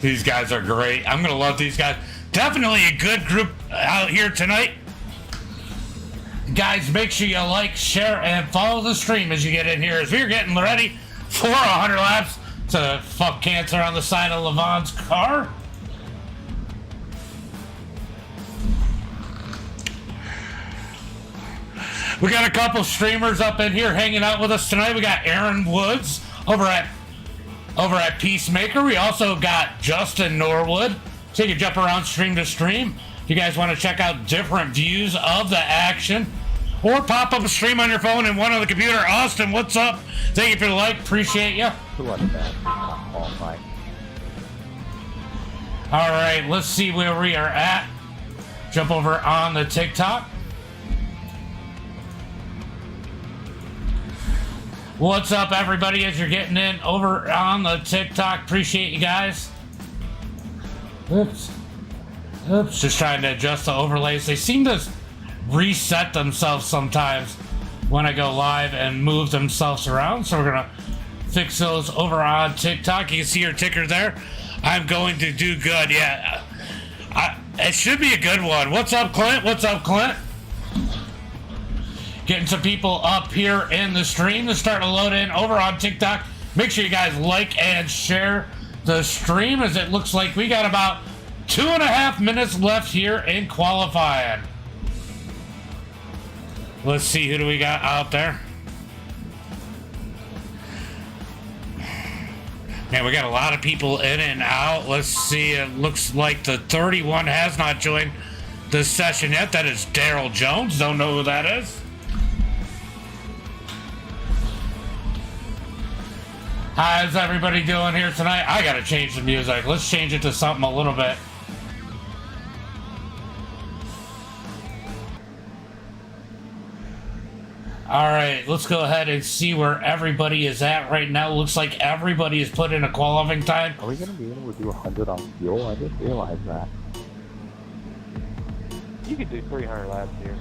These guys are great. I'm gonna love these guys. Definitely a good group out here tonight. Guys, make sure you like, share, and follow the stream as you get in here as we're getting ready for 100 laps to fuck cancer on the side of Levon's car. We got a couple streamers up in here hanging out with us tonight. We got Aaron Woods over at Peacemaker. We also got Justin Norwood. So you can jump around stream to stream. If you guys want to check out different views of the action, or pop up a stream on your phone and one on the computer. Austin, what's up? Thank you for the like. Appreciate you. All right, let's see where we are at. Jump over on the TikTok. What's up, everybody, as you're getting in over on the TikTok? Appreciate you guys. Oops. Just trying to adjust the overlays. They seem to reset themselves sometimes when I go live and move themselves around. So we're going to fix those over on TikTok. You can see your ticker there. I'm going to do good. Yeah. It should be a good one. What's up, Clint? What's up, Clint? Getting some people up here in the stream to start to load in over on TikTok. Make sure you guys like and share the stream, as it looks like we got about 2.5 minutes left here in qualifying. Let's see, who do we got out there? Man, we got a lot of people in and out. Let's see, it looks like the 31 has not joined the session yet. That is Daryl Jones. Don't know who that is. How's everybody doing here tonight? I gotta change the music. Let's change it to something a little bit. All right, let's go ahead and see where everybody is at right now. Looks like everybody has put in a qualifying time. Are we gonna be able to do 100 on fuel? I just realized that. You could do 300 laps here.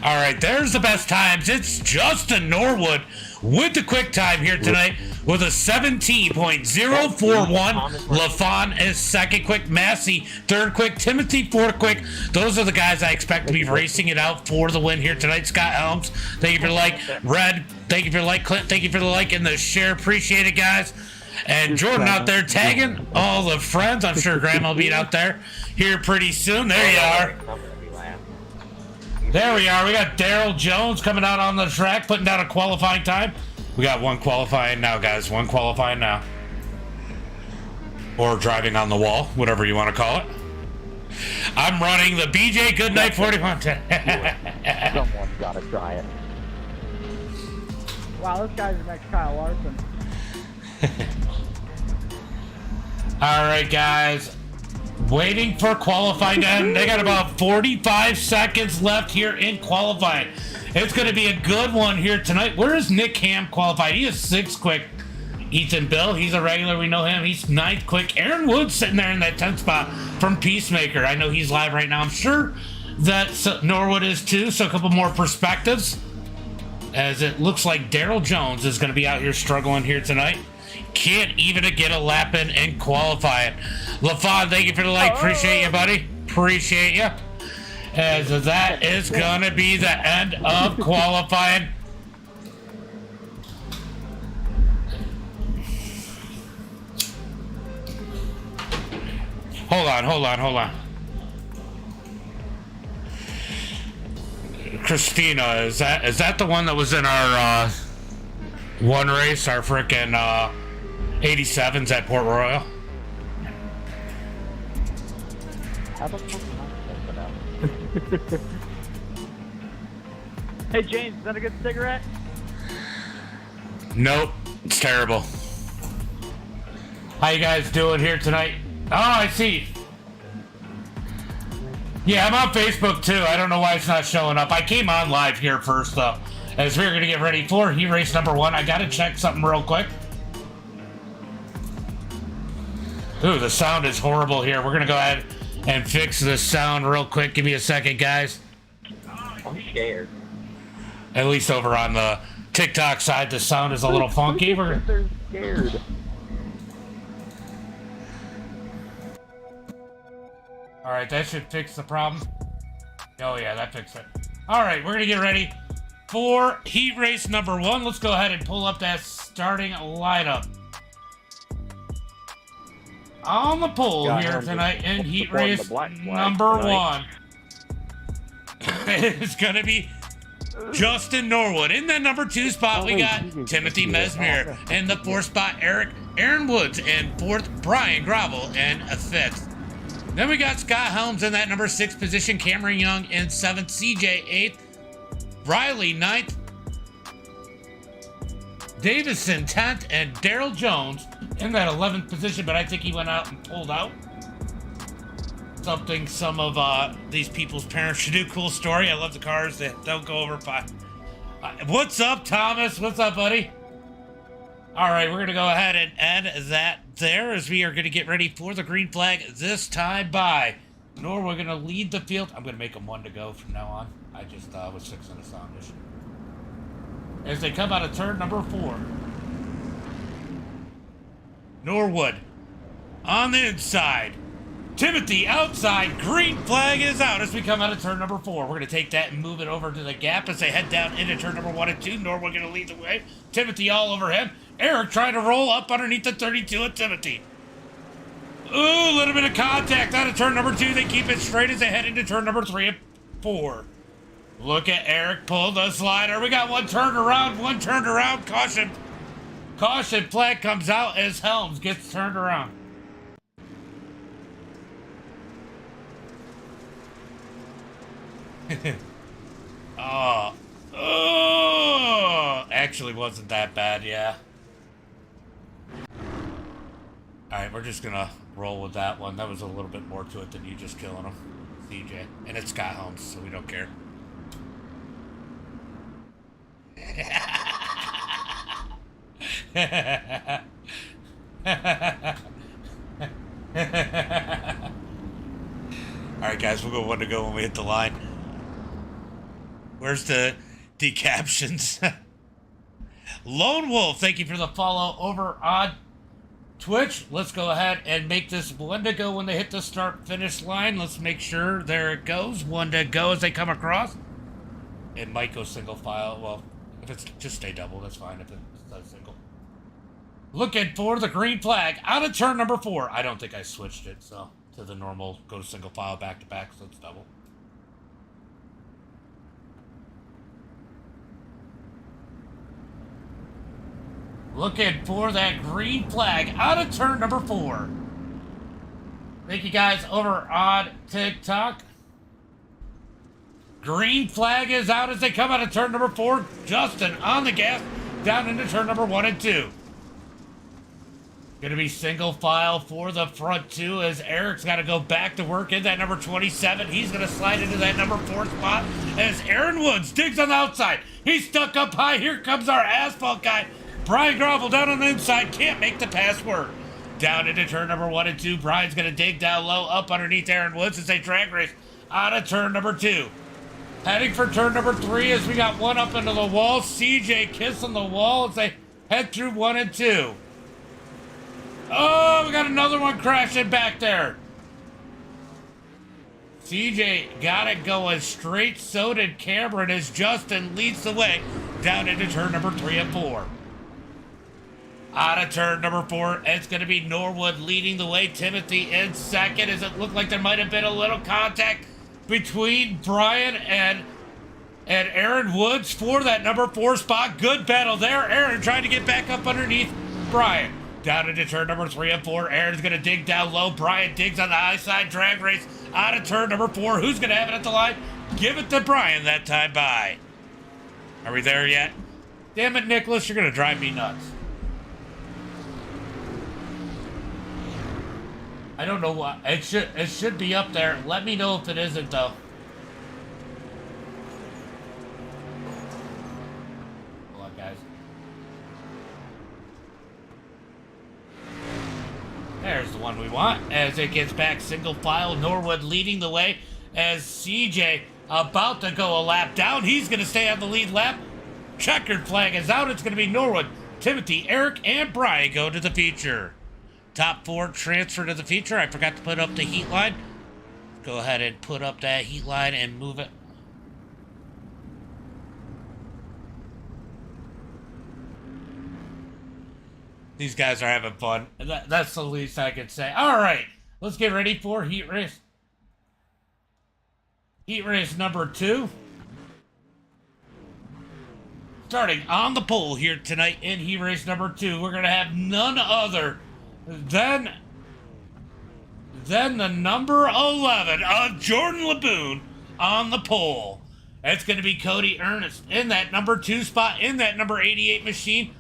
All right, there's the best times. It's Justin Norwood with the quick time here tonight with a 17.041. LaFon is second quick. Massey third quick. Timothy fourth quick. Those are the guys I expect to be racing it out for the win here tonight. Scott Helms, thank you for the like. Red, thank you for the like. Clint, thank you for the like and the share. Appreciate it, guys. And Jordan out there tagging all the friends. I'm sure Grandma will be out there here pretty soon. There you are. There we are. We got Daryl Jones coming out on the track, putting down a qualifying time. We got one qualifying now, guys. One qualifying now. Or driving on the wall, whatever you want to call it. I'm running the BJ Goodnight 41. Someone's got to try it. Wow, this guy's the next Kyle Larson. All right, guys. Waiting for qualifying to end. They got about 45 seconds left here in qualifying. It's going to be a good one here tonight. Where is Nick Ham qualified? He is sixth quick. Ethan Bill, he's a regular. We know him. He's ninth quick. Aaron Wood sitting there in that 10th spot from Peacemaker. I know he's live right now. I'm sure that Norwood is too. So a couple more perspectives, as it looks like Daryl Jones is going to be out here struggling here tonight. Can't even get a lap in and qualify it. LaFon, thank you for the like. Appreciate you, buddy. Appreciate you. As that is going to be the end of qualifying. Hold on. Christina, is that the one that was in our one race, our frickin' 87s at Port Royal? Hey James, is that a good cigarette? Nope, it's terrible. How you guys doing here tonight? Oh, I see. Yeah, I'm on Facebook too. I don't know why it's not showing up. I came on live here first though, as we were gonna get ready for heat race number 1. I gotta check something real quick. Ooh, the sound is horrible here. We're gonna go ahead and fix the sound real quick. Give me a second, guys. I'm scared. At least over on the TikTok side, the sound is a little funky. They're scared. All right, that should fix the problem. Oh yeah, that fixed it. All right, we're gonna get ready for heat race number 1. Let's go ahead and pull up that starting lineup. On the pole here tonight in heat race number 1. It's gonna be Justin Norwood. In that number 2 spot, we got Timothy Mesmer. In the 4th spot, Aaron Woods. In 4th, Brian Gravel. In 5th. Then we got Scott Helms in that number 6 position. Cameron Young in 7th. CJ 8th. Riley 9th. Davison 10th. And Daryl Jones in that 11th position, but I think he went out and pulled out. Something some of these people's parents should do. Cool story. I love the cars that don't go over 5. What's up, Thomas? What's up, buddy? All right, we're going to go ahead and end that there as we are going to get ready for the green flag this time by Nor. We're going to lead the field. I'm going to make them 1 to go from now on. I just was fixing a sound issue. As they come out of turn number 4. Norwood on the inside. Timothy outside. Green flag is out as we come out of turn number 4. We're going to take that and move it over to the gap as they head down into turn number 1 and 2. Norwood going to lead the way. Timothy all over him. Eric trying to roll up underneath the 32 of Timothy. Ooh, a little bit of contact out of turn number 2. They keep it straight as they head into turn number 3 and 4. Look at Eric pull the slider. We got one turned around. Caution. Caution flag comes out as Helms gets turned around. Actually wasn't that bad, yeah. Alright, we're just gonna roll with that one. That was a little bit more to it than you just killing him, CJ. And it's Scott Helms, so we don't care. Alright guys, we'll go 1 to go when we hit the line. Where's the captions? Lone Wolf, thank you for the follow over on Twitch. Let's go ahead and make this 1 to go when they hit the start finish line. Let's make sure there it goes. 1 to go as they come across. It might go single file. Well, if it's just stay double, that's fine. If it's single. Looking for the green flag out of turn number 4. I don't think I switched it, so to the normal go to single file back to back, so it's double. Looking for that green flag out of turn number 4. Thank you guys over on TikTok. Green flag is out as they come out of turn number 4. Justin on the gas down into turn number 1 and 2. Going to be single file for the front 2 as Eric's got to go back to work in that number 27. He's going to slide into that number 4 spot as Aaron Woods digs on the outside. He's stuck up high. Here comes our asphalt guy. Brian Gravel down on the inside. Can't make the pass work. Down into turn number 1 and 2. Brian's going to dig down low up underneath Aaron Woods as they drag race out of turn number 2. Heading for turn number 3 as we got one up into the wall. CJ kissing the wall as they head through 1 and 2. Oh, we got another one crashing back there. CJ got it going straight. So did Cameron as Justin leads the way down into turn number 3 and 4. Out of turn number 4, it's going to be Norwood leading the way. Timothy in second as it looked like there might have been a little contact between Brian and Aaron Woods for that number 4 spot. Good battle there. Aaron trying to get back up underneath Brian. Down into turn number 3 and 4. Aaron's going to dig down low. Brian digs on the high side. Drag race out of turn number 4. Who's going to have it at the line? Give it to Brian that time by. Are we there yet? Damn it, Nicholas. You're going to drive me nuts. I don't know what. It should be up there. Let me know if it isn't, though. Hold on, guys. There's the one we want. As it gets back single file, Norwood leading the way as CJ about to go a lap down. He's going to stay on the lead lap. Checkered flag is out. It's going to be Norwood, Timothy, Eric, and Brian go to the feature. Top 4 transfer to the feature. I forgot to put up the heat line. Go ahead and put up that heat line and move it. These guys are having fun. That's the least I can say. All right, let's get ready for heat race. Heat race number 2. Starting on the pole here tonight in heat race number 2, we're going to have none other than the number 11 of Jordan Laboon on the pole. It's going to be Cody Ernest in that number 2 spot in that number 88 machine.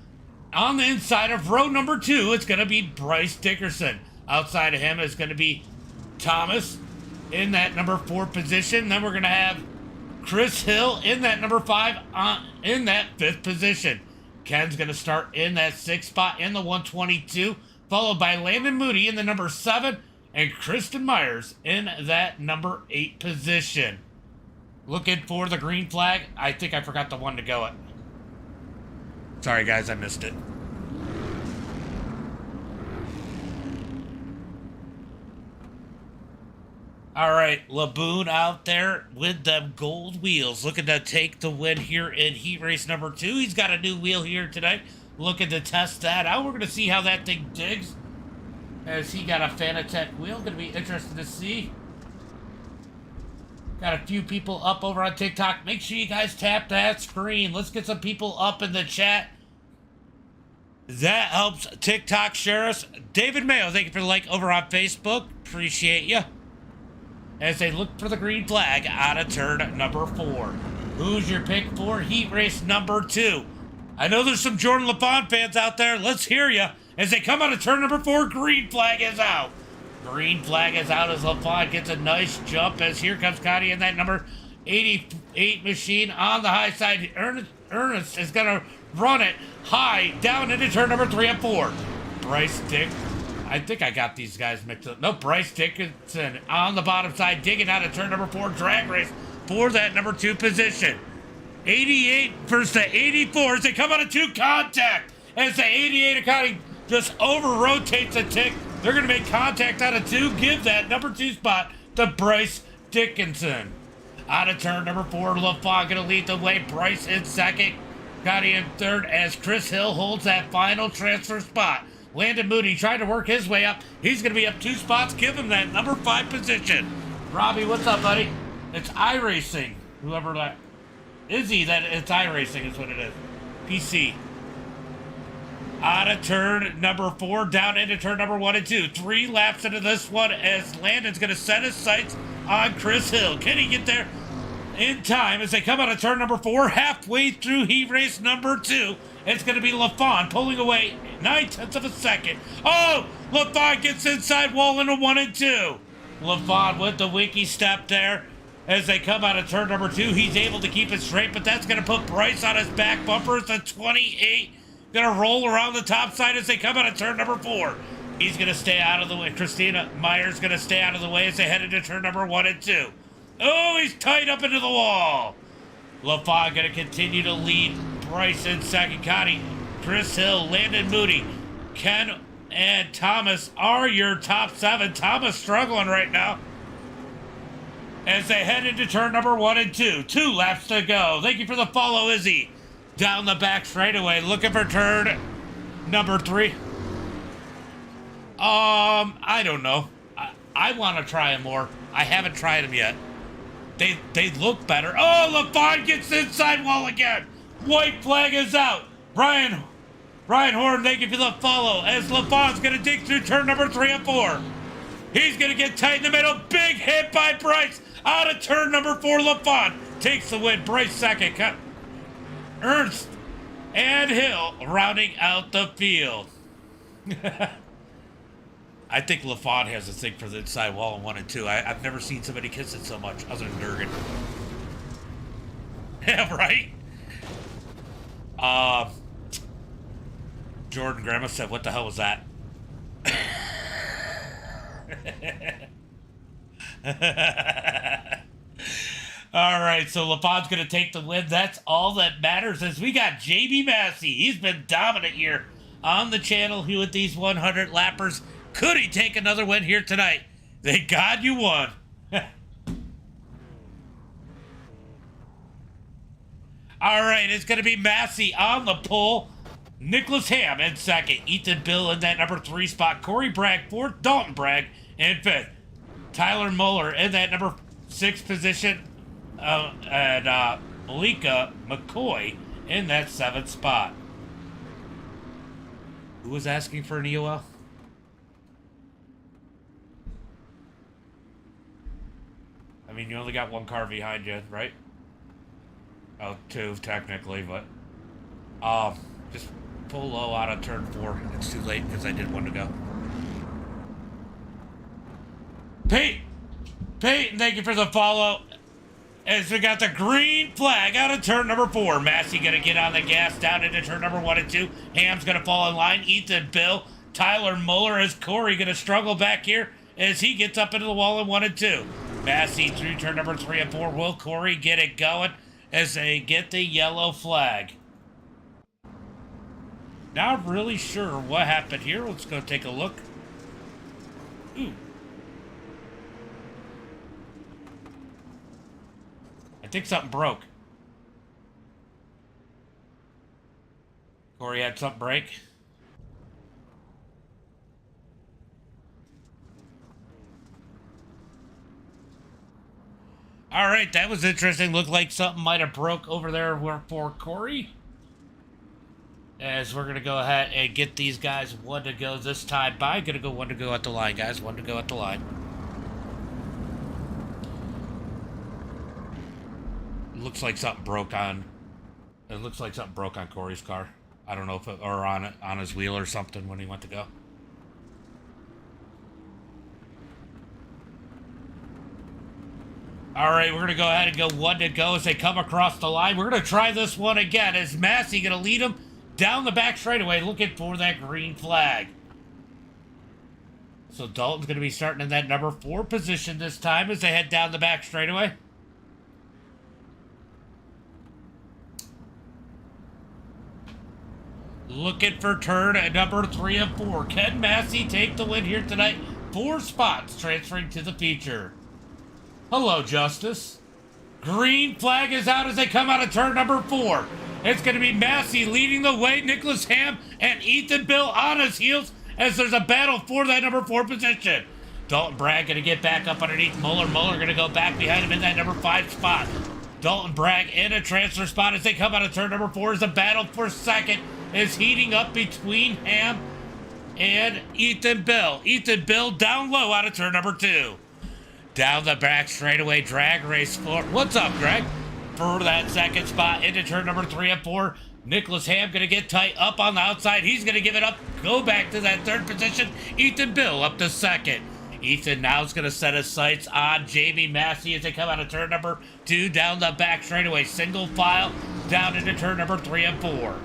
On the inside of row number 2, it's going to be Bryce Dickerson. Outside of him is going to be Thomas in that number 4 position. Then we're going to have Chris Hill in that number 5 in that 5th position. Ken's going to start in that 6th spot in the 122, followed by Landon Moody in the number 7 and Kristen Myers in that number 8 position. Looking for the green flag. I think I forgot the one to go at. Sorry, guys, I missed it. All right, Laboon out there with them gold wheels, looking to take the win here in heat race number 2. He's got a new wheel here tonight, looking to test that out. We're going to see how that thing digs, as he got a Fanatec wheel. Going to be interesting to see. Got a few people up over on TikTok. Make sure you guys tap that screen. Let's get some people up in the chat. That helps TikTok share us. David Mayo, thank you for the like over on Facebook. Appreciate you. As they look for the green flag out of turn number 4. Who's your pick for heat race number 2? I know there's some Jordan LaFon fans out there. Let's hear you. As they come out of turn number 4, green flag is out. Green flag is out as LaFon gets a nice jump, as here comes Connie in that number 88 machine on the high side. Ernest is going to run it high down into turn number 3 and 4. Bryce Dick. I think I got these guys mixed up. No, Bryce Dickinson on the bottom side, digging out of turn number 4, drag race for that number 2 position. 88 versus the 84 as they come out of 2 contact. As the 88 accounting just over-rotates a tick. They're going to make contact out of 2. Give that number 2 spot to Bryce Dickinson. Out of turn number 4, LaFon going to lead the way. Bryce in second. Gotti in third as Chris Hill holds that final transfer spot. Landon Moody trying to work his way up. He's going to be up 2 spots. Give him that number 5 position. Robbie, what's up, buddy? It's iRacing. Whoever that... Izzy, that it's iRacing is what it is. PC. Out of turn number 4, down into turn number 1 and 2. 3 laps into this one as Landon's going to set his sights on Chris Hill. Can he get there in time as they come out of turn number 4, halfway through heat race number 2? It's going to be LaFon pulling away 9/10 of a second. Oh, LaFon gets inside wall into 1 and 2. LaFon with the winky step there. As they come out of turn number 2, he's able to keep it straight, but that's going to put Bryce on his back bumper. It's a 28. Going to roll around the top side as they come out of turn number 4. He's going to stay out of the way. Christina Myers going to stay out of the way as they head into turn number 1 and 2. Oh, he's tied up into the wall. LaFon going to continue to lead Bryce in second. Connie, Chris Hill, Landon Moody, Ken, and Thomas are your top 7. Thomas struggling right now as they head into turn number 1 and 2. 2 laps to go. Thank you for the follow, Izzy. Down the back straightaway, looking for turn number 3. I don't know. I want to try them more. I haven't tried them yet. They look better. Oh, LaFon gets inside wall again. White flag is out. Ryan Horn, thank you for the follow. As LaFon's going to dig through turn number 3 and 4. He's going to get tight in the middle. Big hit by Bryce. Out of turn number 4, LaFon takes the win. Bryce second. Ernst and Hill rounding out the field. I think LaFon has a thing for the inside wall in 1 and 2. I've never seen somebody kiss it so much other than Durgan. Yeah, right? Jordan Grandma said, what the hell was that? All right, so LaFon's going to take the win. That's all that matters as we got JB Massey. He's been dominant here on the channel here with these 100 lappers. Could he take another win here tonight? Thank God you won. All right, it's going to be Massey on the pole. Nicholas Ham in second. Ethan Bill in that number 3 spot. Corey Bragg fourth. Dalton Bragg in fifth. Tyler Muller in that number 6 position. And Malika McCoy in that 7th spot. Who was asking for an EOL? I mean, you only got 1 car behind you, right? Oh, 2 technically, but just pull low out of turn 4. It's too late because I did 1 to go. Pete, thank you for the follow. As we got the green flag out of turn number 4. Massey gonna get on the gas down into turn number 1 and 2. Ham's gonna fall in line. Ethan Bill, Tyler Muller, as Corey gonna struggle back here as he gets up into the wall in 1 and 2. Massey through turn number 3 and 4. Will Corey get it going as they get the yellow flag? Not really sure what happened here. Let's go take a look. Ooh. I think something broke. Corey had something break. All right, that was interesting. Looked like something might have broke over there for Corey. As we're going to go ahead and get these guys 1 to go this time by. Going to go 1 to go at the line, guys. 1 to go at the line. Looks like something broke on. It looks like something broke on Corey's car. I don't know if it, or on his wheel or something when he went to go. All right, we're gonna go ahead and go 1 to go as they come across the line. We're gonna try this one again. Is Massey gonna lead him down the back straightaway, looking for that green flag? So Dalton's gonna be starting in that number 4 position this time as they head down the back straightaway. Looking for turn at number 3 and 4. Can Massey take the win here tonight? 4 spots transferring to the feature. Hello, Justice. Green flag is out as they come out of turn number 4. It's going to be Massey leading the way. Nicholas Ham and Ethan Bill on his heels as there's a battle for that number 4 position. Dalton Bragg going to get back up underneath Muller. Muller going to go back behind him in that number 5 spot. Dalton Bragg in a transfer spot as they come out of turn number 4 as the battle for second is heating up between Ham and Ethan Bill. Ethan Bill down low out of turn number 2. Down the back straightaway, drag race for... What's up, Greg? For that second spot into turn number 3 and 4. Nicholas Ham going to get tight up on the outside. He's going to give it up, go back to that 3rd position. Ethan Bill up to 2nd. Ethan now is going to set his sights on Jamie Massey as they come out of turn number 2 down the back straightaway. Single file down into turn number 3 and 4.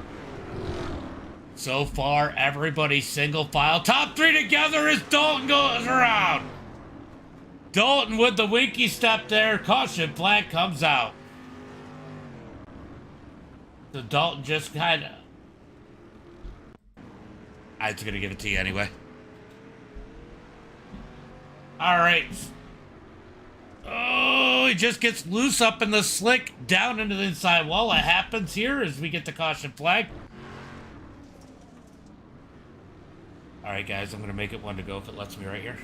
So far, everybody's single file. Top 3 together as Dalton goes around. Dalton with the winky step there. Caution flag comes out. So Dalton just kind of... I was going to give it to you anyway. All right. Oh, he just gets loose up in the slick down into the inside wall. It happens here as we get the caution flag. All right, guys, I'm going to make it 1 to go if it lets me right here.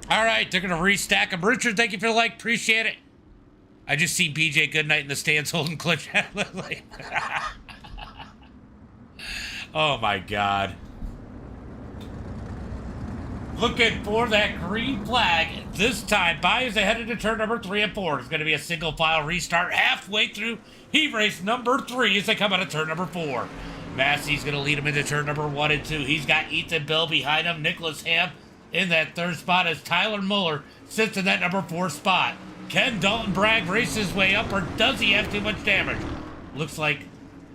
All right, they're going to restack them. Richard, thank you for the like. Appreciate it. I just see BJ Goodnight in the stands holding clutch. Oh, my God. Looking for that green flag this time. By as they head into turn number 3 and 4. It's going to be a single file restart halfway through heat race number 3 as they come out of turn number 4. Massey's going to lead him into turn number 1 and 2. He's got Ethan Bill behind him. Nicholas Ham in that 3rd spot as Tyler Muller sits in that number 4 spot. Can Dalton Bragg race his way up, or does he have too much damage? Looks like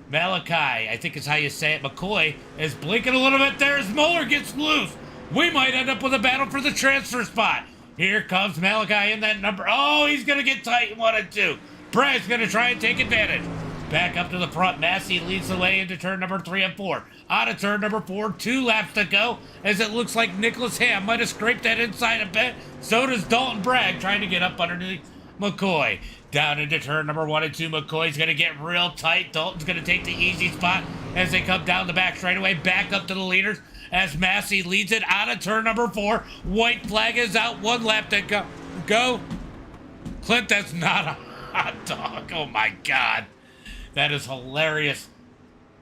Malachi, I think is how you say it, McCoy, is blinking a little bit there as Muller gets loose. We might end up with a battle for the transfer spot. Here comes Malachi in that number. Oh, he's going to get tight in 1 and 2. Brad's going to try and take advantage. Back up to the front. Massey leads the way into turn number 3 and 4. Out of turn number 4, 2 laps to go, as it looks like Nicholas Ham might have scraped that inside a bit. So does Dalton Bragg, trying to get up underneath McCoy. Down into turn number 1 and 2. McCoy's going to get real tight. Dalton's going to take the easy spot as they come down the back straightaway. Back up to the leaders as Massey leads it out of turn number 4. White flag is out. 1 lap to go. Clint, that's not a hot dog. Oh my God. That is hilarious.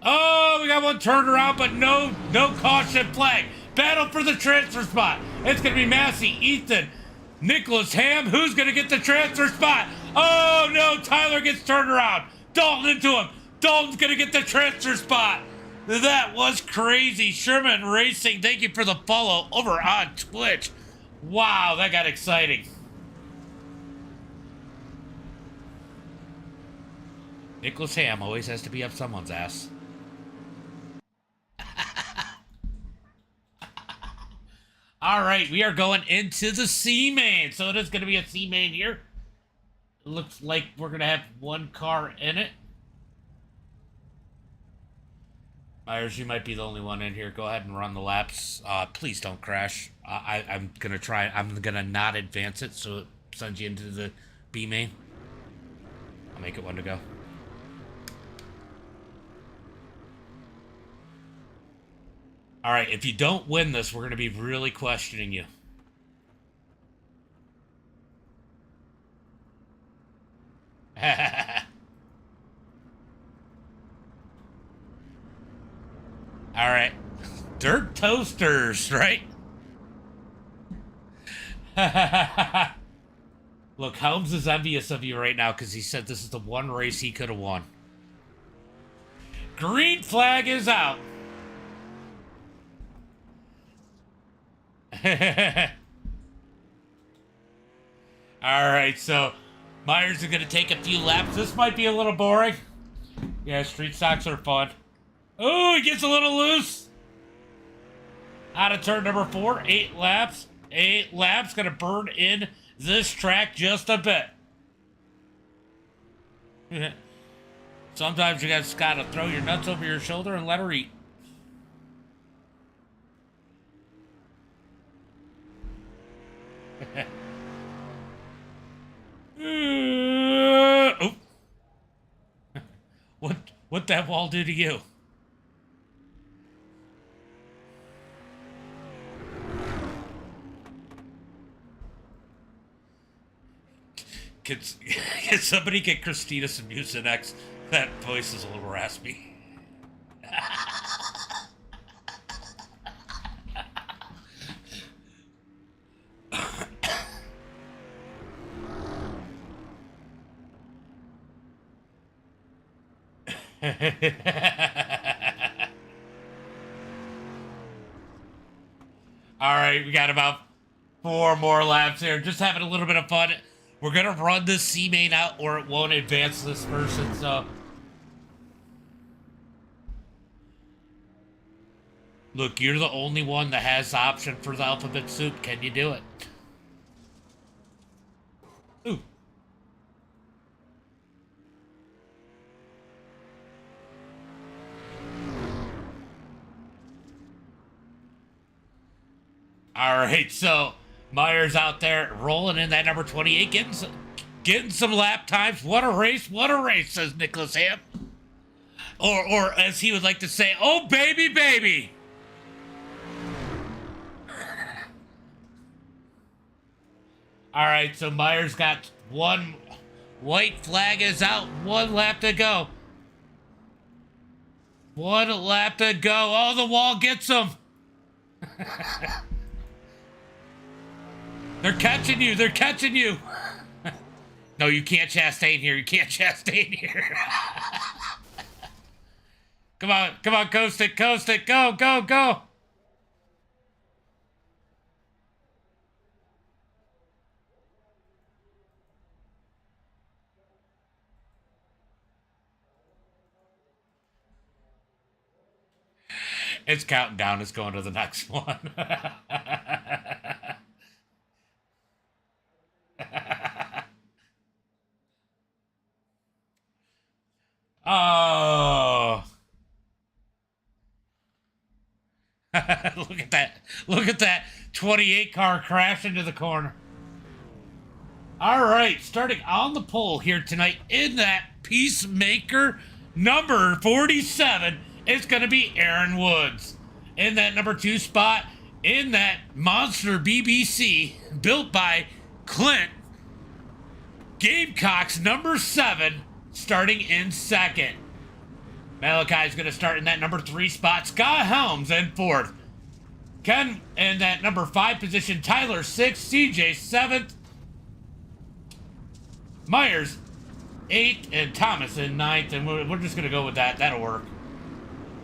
Oh, we got one turned around, but no caution flag. Battle for the transfer spot. It's going to be Massey, Ethan, Nicholas Ham. Who's going to get the transfer spot? Oh, no, Tyler gets turned around. Dalton into him. Dalton's going to get the transfer spot. That was crazy. Sherman Racing, thank you for the follow over on Twitch. Wow, that got exciting. Nicholas Ham always has to be up someone's ass. All right, we are going into the C main. So it is going to be a C main here. It looks like we're going to have 1 car in it. Myers, you might be the only one in here. Go ahead and run the laps. Please don't crash. I'm going to try. I'm going to not advance it so it sends you into the B main. I'll make it 1 to go. All right, if you don't win this, we're going to be really questioning you. All right. Dirt toasters, right? Look, Helms is envious of you right now because he said this is the one race he could have won. Green flag is out. Alright, so Myers is going to take a few laps. This might be a little boring. Yeah, street stocks are fun. Oh, he gets a little loose. Out of turn number 4, 8 laps. 8 laps, going to burn in this track just a bit. Sometimes you guys got to throw your nuts over your shoulder and let her eat. Oh. What that wall do to you? Can somebody get Christina some Mucinex? That voice is a little raspy. All right, we got about 4 more laps here. Just having a little bit of fun. We're gonna run this C main out, or it won't advance this person. So, look, you're the only one that has the option for the alphabet soup. Can you do it? Ooh. All right, so Myers out there rolling in that number 28, getting some lap times. What a race, says Nicholas Ham. Or as he would like to say, oh, baby, baby. All right, so Myers got 1. White flag is out. 1 lap to go. 1 lap to go. Oh, the wall gets him. They're catching you. They're catching you. No, you can't Chastain here. You can't Chastain here. Come on. Come on. Coast it. Coast it. Go, go, go. It's counting down. It's going to the next one. Oh. Look at that. Look at that 28 car crash into the corner. All right, starting on the pole here tonight in that Peacemaker number 47, it's going to be Aaron Woods. In that number 2 spot, in that monster BBC built by Clint, Gamecocks number 7, starting in 2nd. Malachi's going to start in that number 3 spot. Scott Helms in 4th. Ken in that number 5 position. Tyler 6th. CJ 7th. Myers 8th. And Thomas in 9th. And we're just going to go with that. That'll work.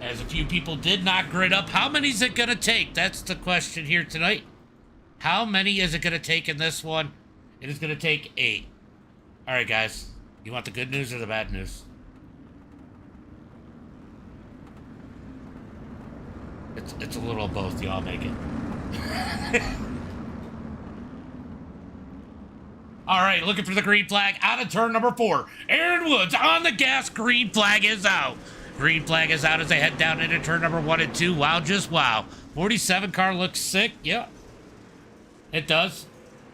As a few people did not grid up. How many is it going to take? That's the question here tonight. How many is it going to take in this one? It is going to take 8. All right, guys. You want the good news or the bad news? It's a little of both. Y'all make it. All right, looking for the green flag out of turn number 4. Aaron Woods on the gas. Green flag is out. Green flag is out as they head down into turn number 1 and 2. Wow, just wow. 47 car looks sick. Yeah, it does.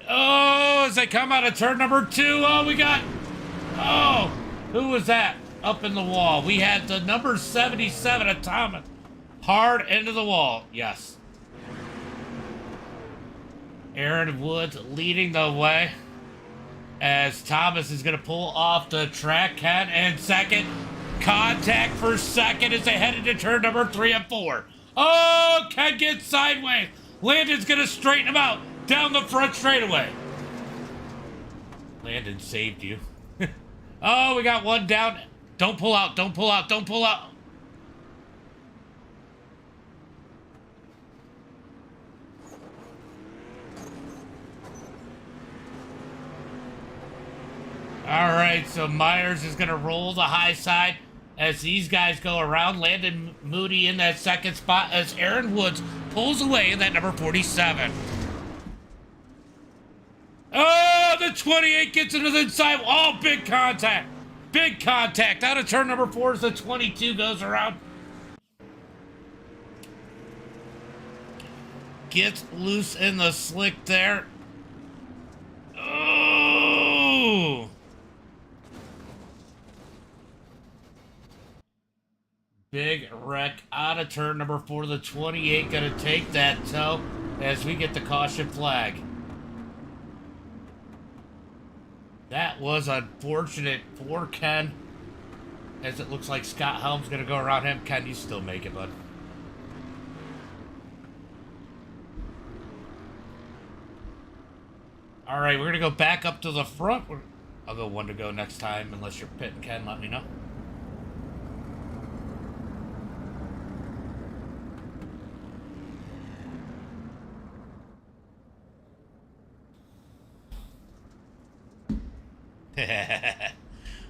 Oh, as they come out of turn number 2. Oh, we got... Oh, who was that up in the wall? We had the number 77 of Thomas. Hard into the wall. Yes. Aaron Woods leading the way as Thomas is going to pull off the track. Ken in 2nd. Contact for 2nd as they head into turn number 3 and 4. Oh, Ken gets sideways. Landon's going to straighten him out down the front straightaway. Landon saved you. Oh, we got one down. Don't pull out. Don't pull out. Don't pull out. All right, so Myers is going to roll the high side as these guys go around. Landon Moody in that 2nd spot as Aaron Woods pulls away in that number 47. Oh, the 28 gets into the inside. Oh, big contact. Big contact. Out of turn number 4 as the 22 goes around. Gets loose in the slick there. Oh. Big wreck out of turn number 4. The 28 gonna take that tow as we get the caution flag. That was unfortunate for Ken, as it looks like Scott Helm's gonna go around him. Ken, you still make it, bud. All right, we're gonna go back up to the front. I'll go 1 to go next time, unless you're pitting Ken, let me know.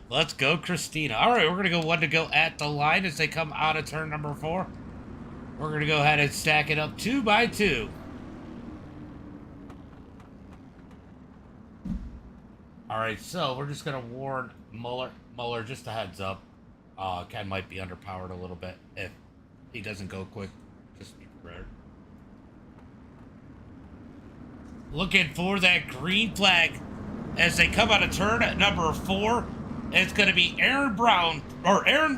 Let's go, Christina. All right, we're going to go 1 to go at the line as they come out of turn number 4. We're going to go ahead and stack it up 2 by 2. All right, so we're just going to warn Muller. Muller, just a heads up. Ken might be underpowered a little bit if he doesn't go quick. Just be prepared. Looking for that green flag as they come out of turn at number 4. It's going to be Aaron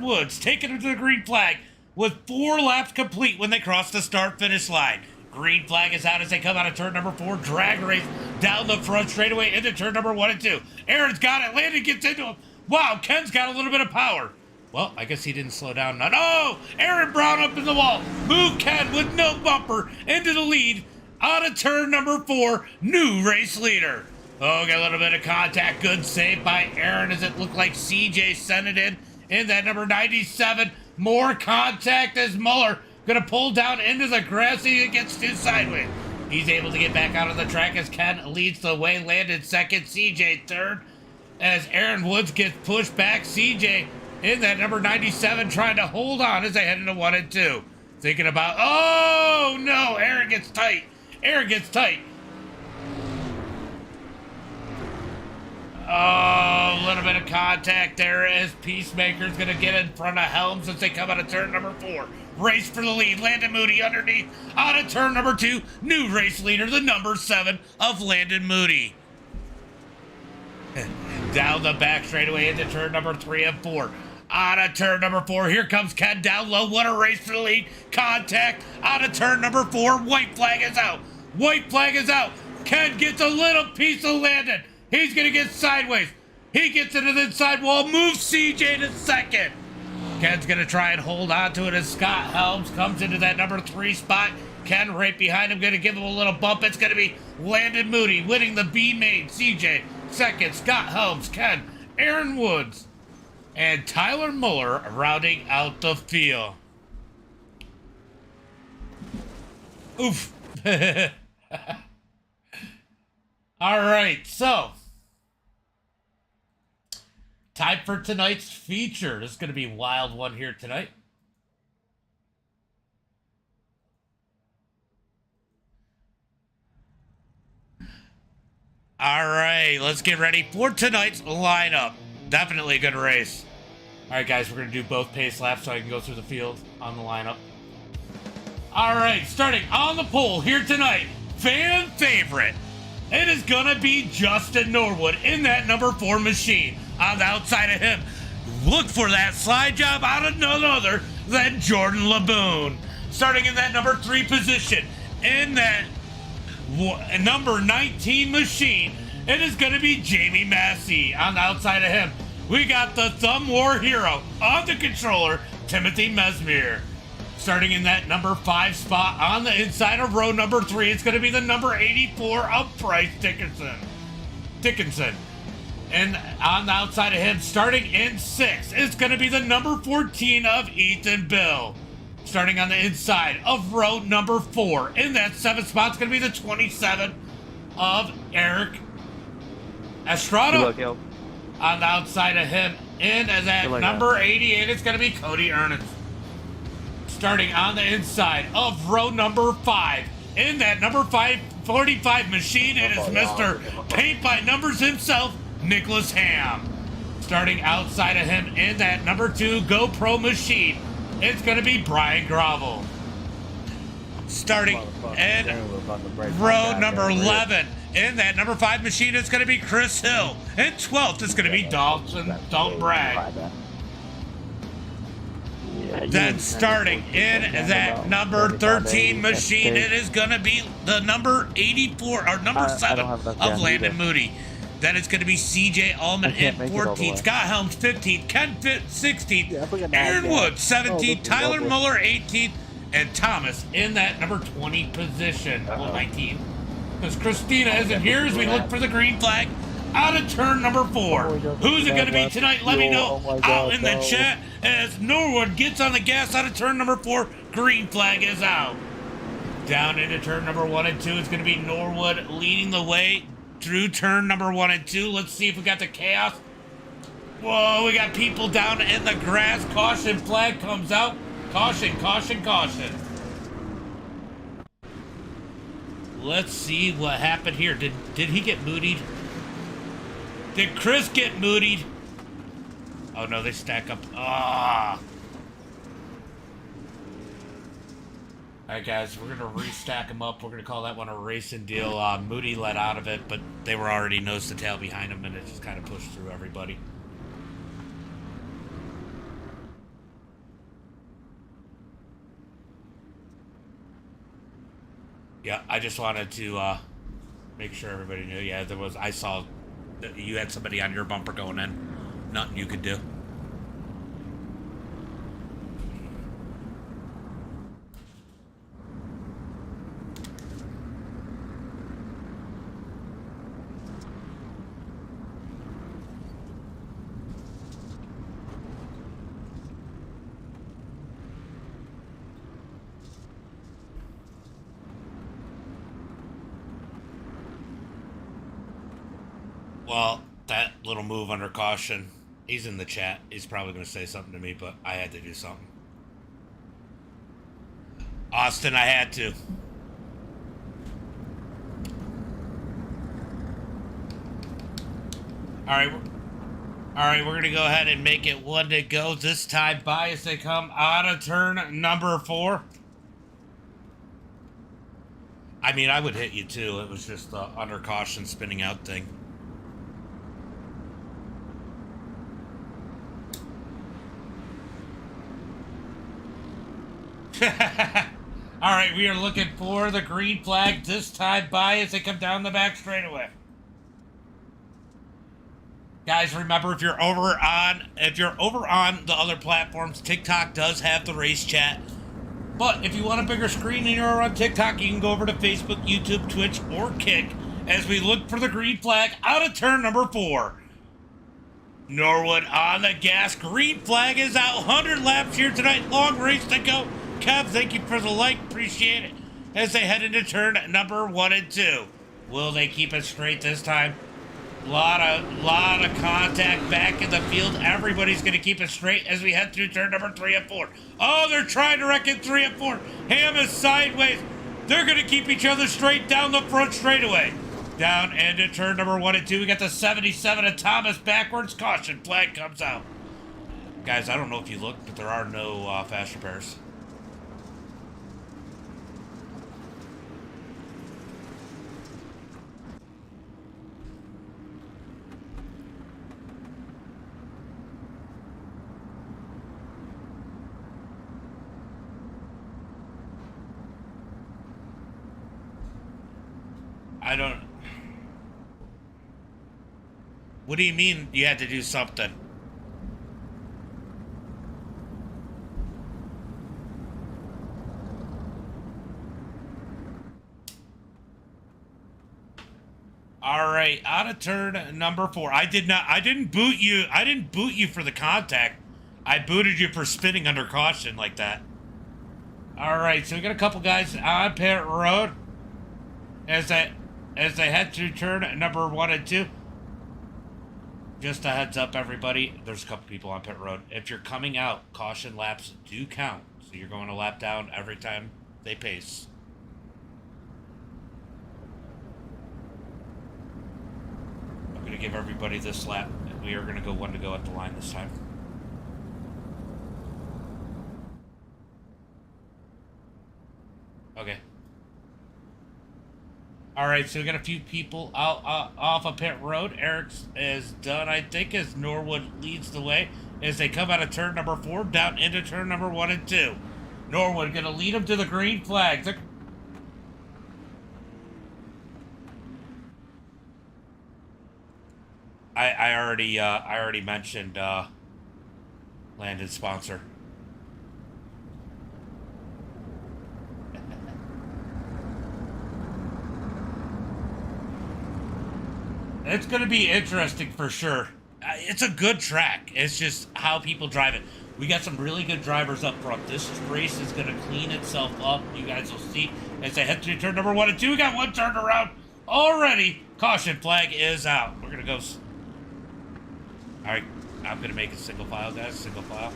Woods taking it to the green flag with 4 laps complete when they cross the start-finish line. Green flag is out as they come out of turn number 4. Drag race down the front straightaway into turn number 1 and 2. Aaron's got it. Landon gets into him. Wow, Ken's got a little bit of power. Well, I guess he didn't slow down. No, Aaron Brown up in the wall. Move Ken with no bumper into the lead out of turn number 4. New race leader. Oh, got a little bit of contact. Good save by Aaron as it looked like CJ sent it in that number 97. More contact as Muller going to pull down into the grass. He gets 2 sideways. He's able to get back out of the track as Ken leads the way. Landon 2nd, CJ 3rd. As Aaron Woods gets pushed back. CJ in that number 97 trying to hold on as they head into 1 and 2. Thinking about, oh no, Aaron gets tight. Aaron gets tight. Oh, a little bit of contact there as Peacemaker's going to get in front of Helms as they come out of turn number 4. Race for the lead. Landon Moody underneath out of turn number 2. New race leader, the number 7 of Landon Moody. Down the back straightaway into turn number 3 and 4. Out of turn number 4, here comes Ken down low. What a race for the lead. Contact out of turn number 4. White flag is out. White flag is out. Ken gets a little piece of Landon. He's going to get sideways. He gets into the inside wall. Moves CJ to second. Ken's going to try and hold on to it as Scott Helms comes into that number 3 spot. Ken right behind him, going to give him a little bump. It's going to be Landon Moody winning the B main. CJ second. Scott Helms, Ken, Aaron Woods, and Tyler Muller rounding out the field. Oof. All right, so time for tonight's feature. This is going to be a wild one here tonight. All right, let's get ready for tonight's lineup. Definitely a good race. All right, guys, we're going to do both pace laps so I can go through the field on the lineup. All right, starting on the pole here tonight, fan favorite. It is going to be Justin Norwood in that number 4 machine. On the outside of him, look for that slide job out of none other than Jordan Laboon. Starting in that number 3 position, in that number 19 machine, it is going to be Jamie Massey. On the outside of him, we got the Thumb War hero on the controller, Timothy Mesmer. Starting in that number 5 spot on the inside of row number 3, it's going to be the number 84 of Bryce Dickinson. And on the outside of him, starting in 6, it's going to be the number 14 of Ethan Bill. Starting on the inside of row number 4, in that 7th spot, it's going to be the 27 of Eric Estrada. On the outside of him, in that number 88, it's going to be Cody Ernest. Starting on the inside of row number 5, in that number 545 machine, it is Mr. Paint by Numbers himself, Nicholas Ham. Starting outside of him in that number 2 GoPro machine, it's going to be Brian Grovel. Starting in row number 11, in that number 5 machine, it's going to be Chris Hill. And 12th, it's going to be Dalton Bragg. Then starting in that number 13 machine, it is going to be the number 84 or number 7 of Landon Moody. Then it's going to be CJ Allman in 14th, Scott Helms 15th, Ken Fitt 16th, Aaron Wood 17th, Tyler Muller 18th, and Thomas in that number 20 position. Well, 19. Because Christina isn't here as we look for the green flag out of turn number 4. Who's it going to be tonight? Let me know out in the chat as Norwood gets on the gas out of turn number 4. Green flag is out. Down into turn number 1 and 2, it's going to be Norwood leading the way through turn number 1 and 2. Let's see if we got the chaos. Whoa, we got people down in the grass. Caution flag comes out. Caution, caution, caution. Let's see what happened here. Did he get moodied? Did Chris get moodied? Oh no, they stack up. Ah. Alright guys, we're gonna restack them up. We're gonna call that one a racing deal. Moody let out of it, but they were already nose to tail behind him and it just kind of pushed through everybody. Yeah, I just wanted to make sure everybody knew. Yeah, I saw that you had somebody on your bumper going in. Nothing you could do. Well, that little move under caution, he's in the chat. He's probably going to say something to me, but I had to do something. Austin, I had to. All right, we're going to go ahead and make it one to go this time by as they come out of turn number 4. I mean, I would hit you too. It was just the under caution spinning out thing. All right, we are looking for the green flag this time by as they come down the back straightaway. Guys, remember if you're over on the other platforms, TikTok does have the race chat. But if you want a bigger screen and you're on TikTok, you can go over to Facebook, YouTube, Twitch, or Kick as we look for the green flag out of turn number 4. Norwood on the gas. Green flag is out. 100 laps here tonight. Long race to go. Kev, thank you for the like. Appreciate it. As they head into turn number 1 and 2. Will they keep it straight this time? Lot of contact back in the field. Everybody's going to keep it straight as we head through turn number 3 and 4. Oh, they're trying to wreck it 3 and 4. Ham is sideways. They're going to keep each other straight down the front straightaway. Down into turn number 1 and 2. We got the 77 of Thomas backwards. Caution flag comes out. Guys, I don't know if you looked, but there are no fast repairs. I don't... What do you mean you had to do something? All right, out of turn number 4. I didn't boot you for the contact. I booted you for spinning under caution like that. All right, so we got a couple guys on pit road as they head through turn number 1 and 2. Just a heads up, everybody. There's a couple people on pit road. If you're coming out, caution laps do count. So you're going to lap down every time they pace. I'm going to give everybody this lap. We are going to go 1 to go at the line this time. Okay. All right, so we got a few people out off of pit road. Eric's is done, I think, as Norwood leads the way as they come out of turn number 4 down into turn number 1 and 2. Norwood going to lead them to the green flag. I already mentioned Landon's sponsor. It's going to be interesting for sure. It's a good track. It's just how people drive it. We got some really good drivers up front. This race is going to clean itself up. You guys will see as they head through turn number 1 and 2. We got one turned around already. Caution flag is out. We're going to go. All right, I'm going to make a single file, guys. Single file.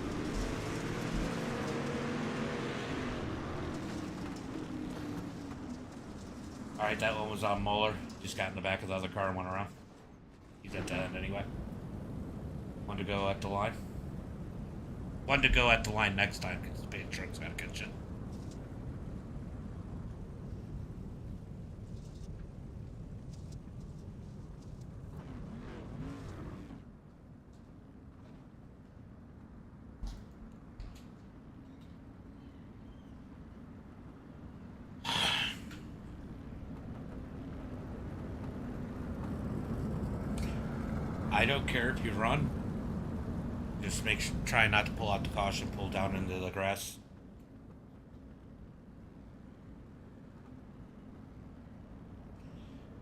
All right, that one was on Muller. Just got in the back of the other car and went around. He's at the end anyway. 1 to go at the line. 1 to go at the line next time because the paint truck's got a good shit. I don't care if you run. Just try not to pull out the caution, pull down into the grass.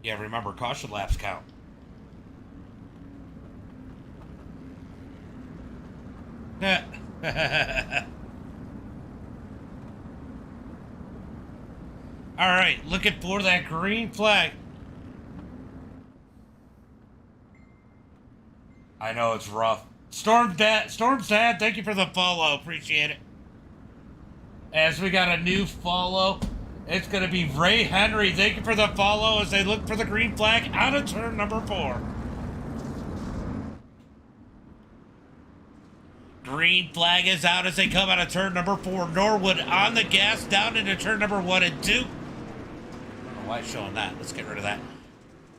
Yeah, remember, caution laps count. All right, looking for that green flag. I know it's rough. Storm's Dad, thank you for the follow. Appreciate it. As we got a new follow, it's going to be Ray Henry. Thank you for the follow as they look for the green flag out of turn number 4. Green flag is out as they come out of turn number 4. Norwood on the gas down into turn number 1 and 2. I don't know why it's showing that. Let's get rid of that.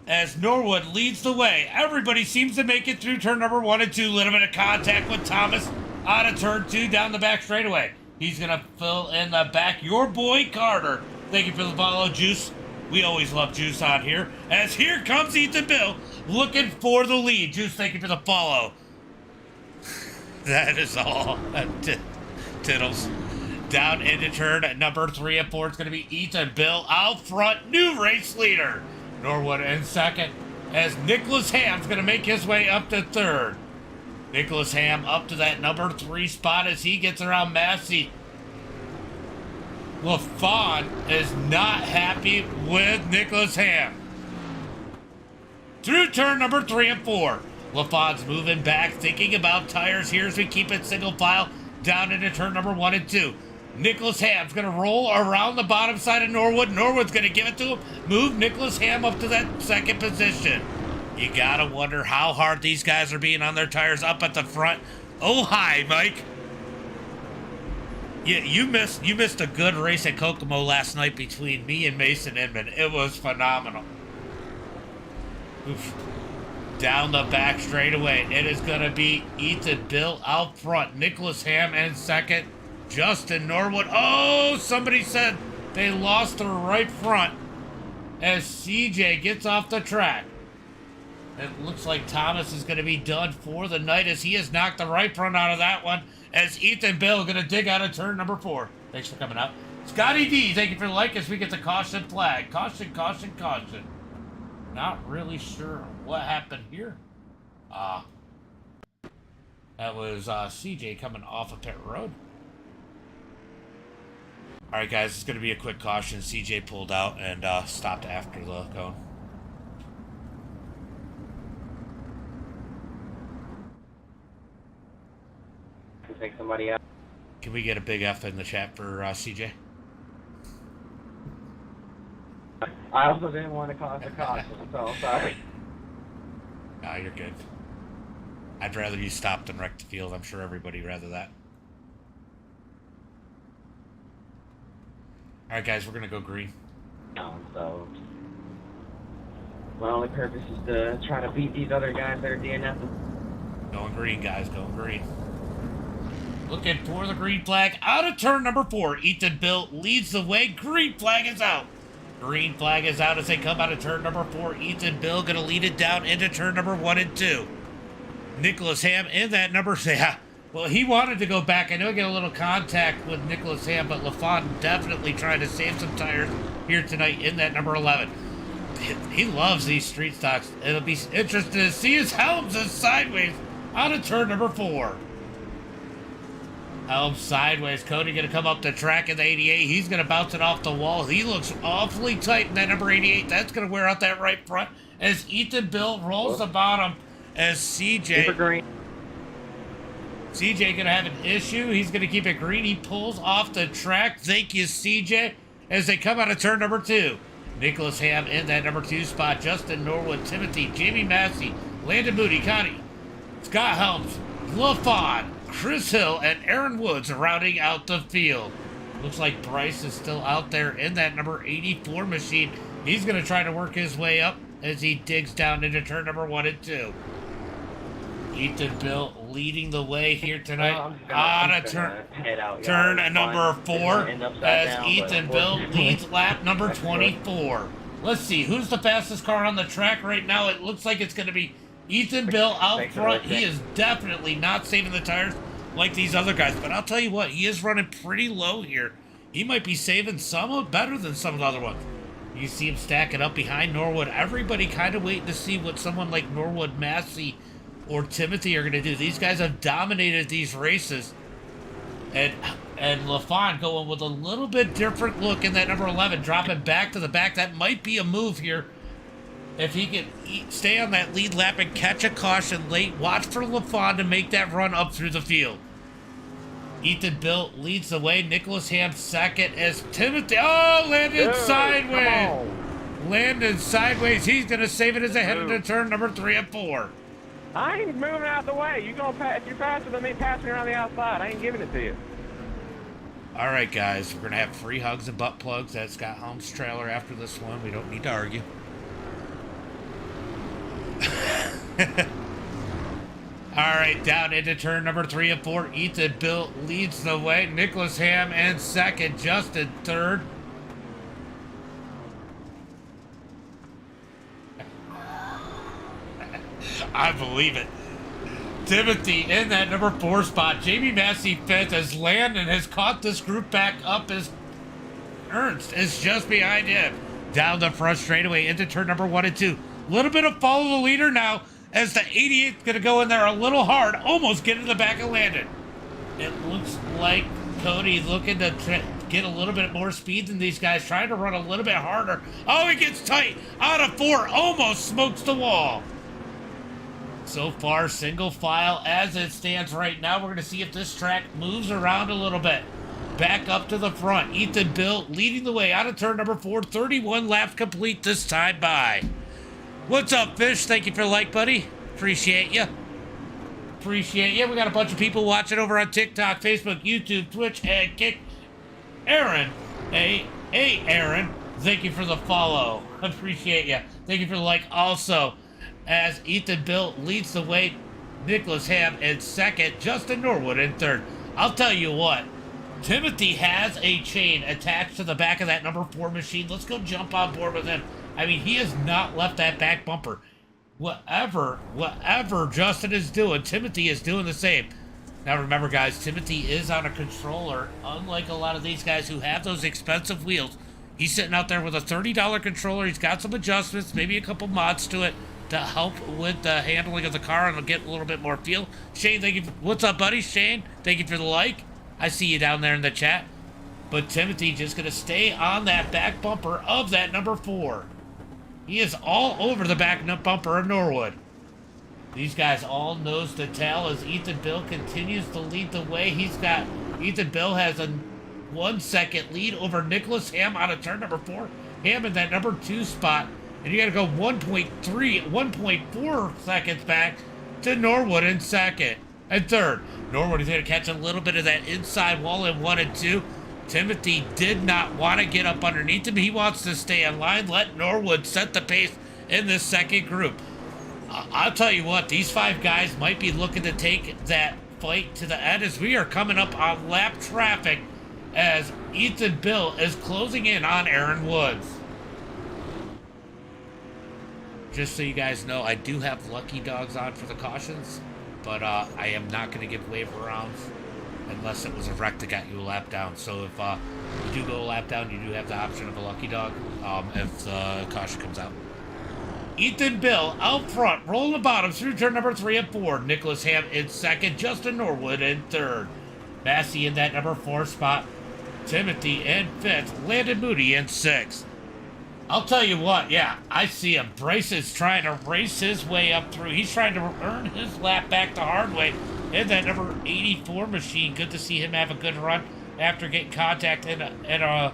As Norwood leads the way, everybody seems to make it through turn number 1 and 2. Little bit of contact with Thomas out of turn 2 down the back straightaway. He's going to fill in the back. Your boy Carter. Thank you for the follow, Juice. We always love Juice on here. As here comes Ethan Bill looking for the lead. Juice, thank you for the follow. That is all. Tittles. Down into turn number 3 and 4. It's going to be Ethan Bill out front. New race leader. Norwood in second. As Nicholas Ham's going to make his way up to third. Nicholas Ham up to that number 3 spot as he gets around Massey. LaFawn is not happy with Nicholas Ham. Through turn number 3 and 4. LaFawn's moving back, thinking about tires here as we keep it single file down into turn number 1 and 2. Nicholas Ham's going to roll around the bottom side of Norwood. Norwood's going to give it to him. Move Nicholas Ham up to that second position. You got to wonder how hard these guys are being on their tires up at the front. Oh, hi, Mike. Yeah, you missed a good race at Kokomo last night between me and Mason Inman. It was phenomenal. Oof. Down the back straightaway. It is going to be Ethan Bill out front. Nicholas Ham in second. Justin Norwood. Oh, somebody said they lost their right front as CJ gets off the track. It looks like Thomas is going to be done for the night as he has knocked the right front out of that one. As Ethan Bill going to dig out of turn number 4. Thanks for coming out. Scotty D, thank you for the like as we get the caution flag. Caution, caution, caution. Not really sure what happened here. That was CJ coming off of pit road. All right, guys, it's going to be a quick caution. CJ pulled out and stopped after the cone. Take somebody out. Can we get a big F in the chat for CJ? I also didn't want to cause a caution, so sorry. Nah, you're good. I'd rather you stop than wreck the field. I'm sure everybody would rather that. All right, guys, we're gonna go green. So my only purpose is to try to beat these other guys that are DNFing. Going green, guys. Going green. Looking for the green flag out of turn number 4. Ethan Bill leads the way. Green flag is out. Green flag is out as they come out of turn number 4. Ethan Bill going to lead it down into turn number 1 and 2. Nicholas Ham in that number. Yeah, well, he wanted to go back. I know he got a little contact with Nicholas Ham, but LaFawn definitely trying to save some tires here tonight in that number 11. He loves these street stocks. It'll be interesting to see his Helms is sideways out of turn number 4. Helms sideways. Cody going to come up the track in the 88. He's going to bounce it off the wall. He looks awfully tight in that number 88. That's going to wear out that right front as Ethan Bill rolls the bottom as CJ going to have an issue. He's going to keep it green. He pulls off the track. Thank you, CJ, as they come out of turn number 2. Nicholas Ham in that number 2 spot. Justin Norwood, Timothy, Jamie Massey, Landon Moody, Connie, Scott Helms, LaFawn, Chris Hill, and Aaron Woods rounding out the field. Looks like Bryce is still out there in that number 84 machine. He's going to try to work his way up as he digs down into turn number 1 and 2. Ethan Bill leading the way here tonight on a turn number 4 as Ethan Bill leads lap number 24. Let's see, who's the fastest car on the track right now? It looks like it's going to be Ethan Bill out front. He is definitely not saving the tires like these other guys, but I'll tell you what, he is running pretty low here. He might be saving some better than some of the other ones. You see him stacking up behind Norwood. Everybody kind of waiting to see what someone like Norwood, Massey, or Timothy are going to do. These guys have dominated these races. And LaFawn going with a little bit different look in that number 11, dropping back to the back. That might be a move here. If he can stay on that lead lap and catch a caution late, watch for LaFawn to make that run up through the field. Ethan Bill leads the way. Nicholas Ham second as Timothy. Oh, landed Dude, sideways. come Landed sideways. He's going to save it as they head into turn number 3 and 4. I ain't moving out the way. You gonna pass? If you're faster than me, pass me around the outside. I ain't giving it to you. All right, guys. We're going to have free hugs and butt plugs at Scott Holmes' trailer after this one. We don't need to argue. All right, down into turn number 3 and 4. Ethan Bill leads the way. Nicholas Ham in second. Justin third. I believe it. Timothy in that number 4 spot. Jamie Massey fifth as Landon has caught this group back up as Ernst is just behind him. Down the front straightaway into turn number 1 and 2. A little bit of follow the leader now as the 88's going to go in there a little hard. Almost get in the back of Landon. It looks like Cody looking to get a little bit more speed than these guys. Trying to run a little bit harder. Oh, he gets tight. Out of 4. Almost smokes the wall. So far, single file as it stands right now. We're going to see if this track moves around a little bit. Back up to the front. Ethan Bill leading the way out of turn number 4. 31 laps complete this time by. What's up, Fish? Thank you for the like, buddy. Appreciate you. Appreciate you. We got a bunch of people watching over on TikTok, Facebook, YouTube, Twitch, and Kick. Aaron. Hey, Aaron. Thank you for the follow. Appreciate you. Thank you for the like also. As Ethan Bill leads the way, Nicholas Ham in second, Justin Norwood in third. I'll tell you what, Timothy has a chain attached to the back of that number 4 machine. Let's go jump on board with him. I mean, he has not left that back bumper. Whatever Justin is doing, Timothy is doing the same. Now remember, guys, Timothy is on a controller, unlike a lot of these guys who have those expensive wheels. He's sitting out there with a $30 controller. He's got some adjustments, maybe a couple mods to it, to help with the handling of the car and get a little bit more feel. Shane, thank you. What's up, buddy? Shane, thank you for the like. I see you down there in the chat. But Timothy just going to stay on that back bumper of that number 4. He is all over the back bumper of Norwood. These guys all nose to tail as Ethan Bill continues to lead the way. Ethan Bill has a 1 second lead over Nicholas Ham out of turn number 4. Ham in that number 2 spot. And you got to go 1.4 seconds back to Norwood in second and third. Norwood is going to catch a little bit of that inside wall in 1 and 2. Timothy did not want to get up underneath him. He wants to stay in line. Let Norwood set the pace in this second group. I'll tell you what, these 5 guys might be looking to take that fight to the end as we are coming up on lap traffic as Ethan Bill is closing in on Aaron Woods. Just so you guys know, I do have lucky dogs on for the cautions, but I am not going to give waiver rounds unless it was a wreck that got you a lap down. So if you do go a lap down, you do have the option of a lucky dog if the caution comes out. Ethan Bill out front, rolling the bottom through turn number 3 and 4. Nicholas Ham in second, Justin Norwood in third. Massey in that number 4 spot. Timothy in 5th, Landon Moody in 6th. I'll tell you what, yeah, I see him. Bryce is trying to race his way up through. He's trying to earn his lap back the hard way in that number 84 machine. Good to see him have a good run after getting contact in a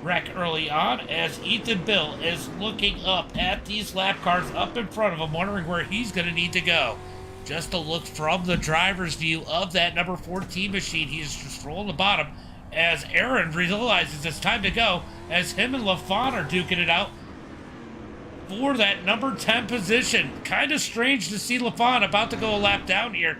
wreck early on, as Ethan Bill is looking up at these lap cars up in front of him, wondering where he's going to need to go. Just a look from the driver's view of that number 14 machine. He's just rolling the bottom as Aaron realizes it's time to go, as him and LaFon are duking it out for that number 10 position. Kind of strange to see LaFon about to go a lap down here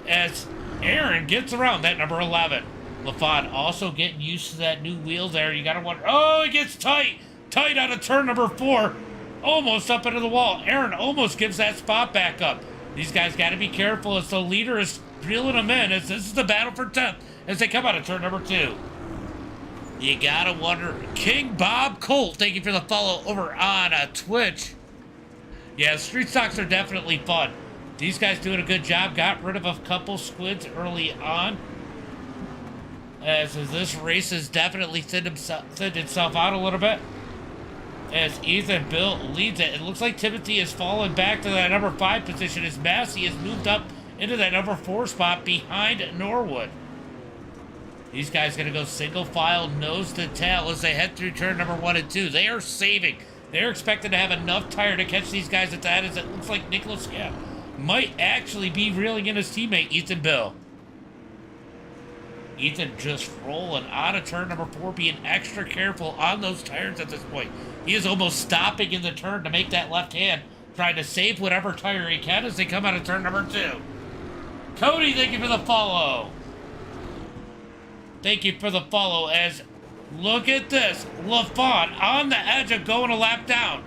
as Aaron gets around that number 11. LaFon also getting used to that new wheel there. You got to wonder, oh, it gets tight out of turn number 4, almost up into the wall. Aaron almost gives that spot back up. These guys got to be careful as the leader is reeling them in, as this is the battle for 10th as they come out of turn number 2. You gotta wonder. King Bob Colt, thank you for the follow over on Twitch. Yeah, street stocks are definitely fun. These guys doing a good job. Got rid of a couple squids early on, as this race has definitely thinned itself out a little bit. As Ethan Bill leads it, it looks like Timothy has fallen back to that number 5 position as Massey has moved up into that number 4 spot behind Norwood. These guys going to go single file, nose to tail as they head through turn number 1 and 2. They are saving. They're expected to have enough tire to catch these guys at that, as it looks like Nicholas Camp might actually be reeling in his teammate, Ethan Bill. Ethan just rolling out of turn number 4, being extra careful on those tires at this point. He is almost stopping in the turn to make that left hand, trying to save whatever tire he can as they come out of turn number 2. Cody, thank you for the follow. Thank you for the follow as, look at this, LaFon on the edge of going a lap down.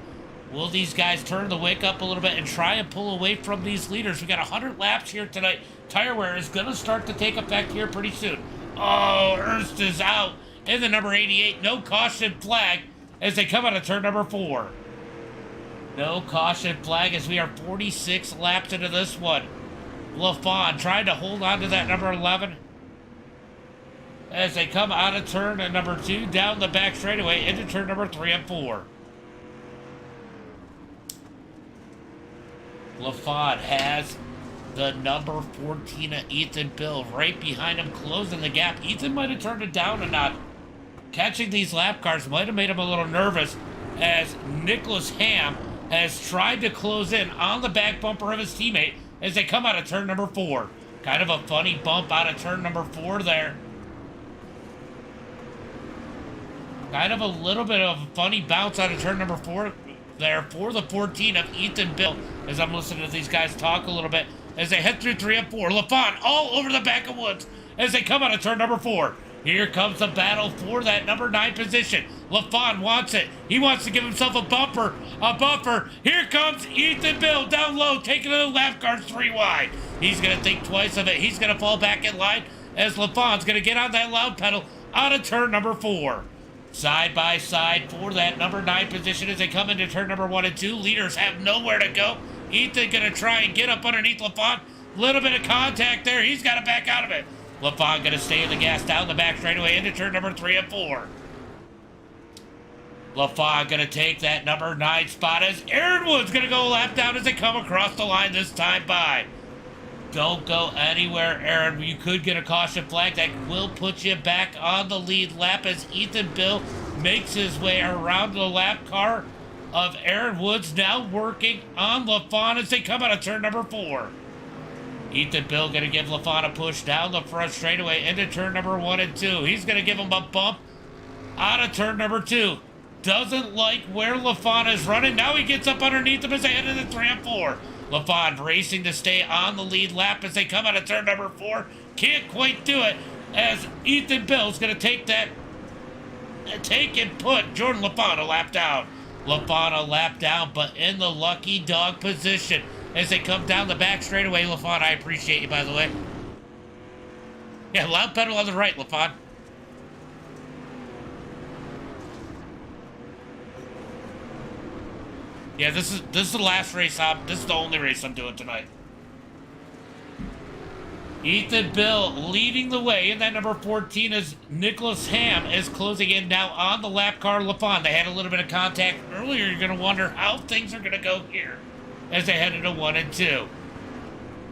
Will these guys turn the wake up a little bit and try and pull away from these leaders? We got 100 laps here tonight. Tire wear is going to start to take effect here pretty soon. Oh, Ernst is out in the number 88. No caution flag as they come out of turn number 4. No caution flag as we are 46 laps into this one. LaFon trying to hold on to that number 11 as they come out of turn number 2 down the back straightaway into turn number 3 and 4. LaFon has the number 14 of Ethan Bill right behind him, closing the gap. Ethan might have turned it down a notch. Catching these lap cars might have made him a little nervous as Nicholas Ham has tried to close in on the back bumper of his teammate as they come out of turn number 4. Kind of a funny bump out of turn number 4 there. Kind of a little bit of a funny bounce out of turn number 4 there for the 14 of Ethan Bill as I'm listening to these guys talk a little bit as they head through 3 and 4. LaFon all over the back of Woods as they come out of turn number 4. Here comes the battle for that number 9 position. LaFon wants it. He wants to give himself a bumper. A bumper. Here comes Ethan Bill down low, taking the lap cars 3 wide. He's going to think twice of it. He's going to fall back in line as LaFon's going to get on that loud pedal out of turn number 4. Side by side for that number 9 position as they come into turn number 1 and 2. Leaders have nowhere to go. Ethan going to try and get up underneath LaFon. Little bit of contact there. He's got to back out of it. LaFon going to stay in the gas down the back straightaway into turn number 3 and 4. LaFon going to take that number 9 spot as Aaron Wood's going to go a lap down as they come across the line this time by. Don't go anywhere, Aaron. You could get a caution flag that will put you back on the lead lap as Ethan Bill makes his way around the lap car of Aaron Woods, now working on LaFon as they come out of turn number 4. Ethan Bill going to give LaFon a push down the front straightaway into turn number 1 and 2. He's going to give him a bump out of turn number 2. Doesn't like where LaFon is running. Now he gets up underneath him as they head into 3 and 4. LaFon racing to stay on the lead lap as they come out of turn number 4. Can't quite do it as Ethan Bill's going to take and put Jordan LaFon a lap down. LaFon a lap down, but in the lucky dog position as they come down the back straightaway. LaFon, I appreciate you, by the way. Yeah, loud pedal on the right, LaFon. Yeah, this is the last race. This is the only race I'm doing tonight. Ethan Bill leading the way in that number 14 as Nicholas Ham is closing in now on the lap car LaFon. They had a little bit of contact earlier. You're going to wonder how things are going to go here as they head into 1 and 2.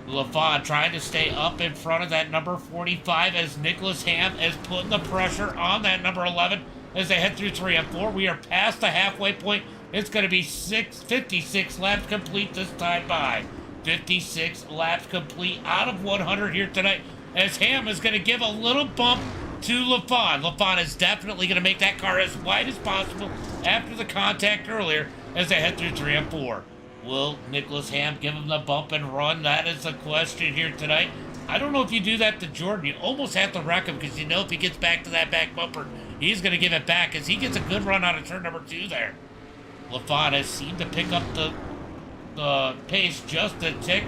LaFon trying to stay up in front of that number 45 as Nicholas Ham is putting the pressure on that number 11 as they head through 3 and 4. We are past the halfway point. It's going to be 56 laps complete this time by. 56 laps complete out of 100 here tonight as Ham is going to give a little bump to LaFon. LaFon is definitely going to make that car as wide as possible after the contact earlier as they head through 3 and 4. Will Nicholas Ham give him the bump and run? That is the question here tonight. I don't know if you do that to Jordan. You almost have to wreck him because you know if he gets back to that back bumper, he's going to give it back as he gets a good run out of turn number 2 there. LaFon has seemed to pick up the pace just a tick.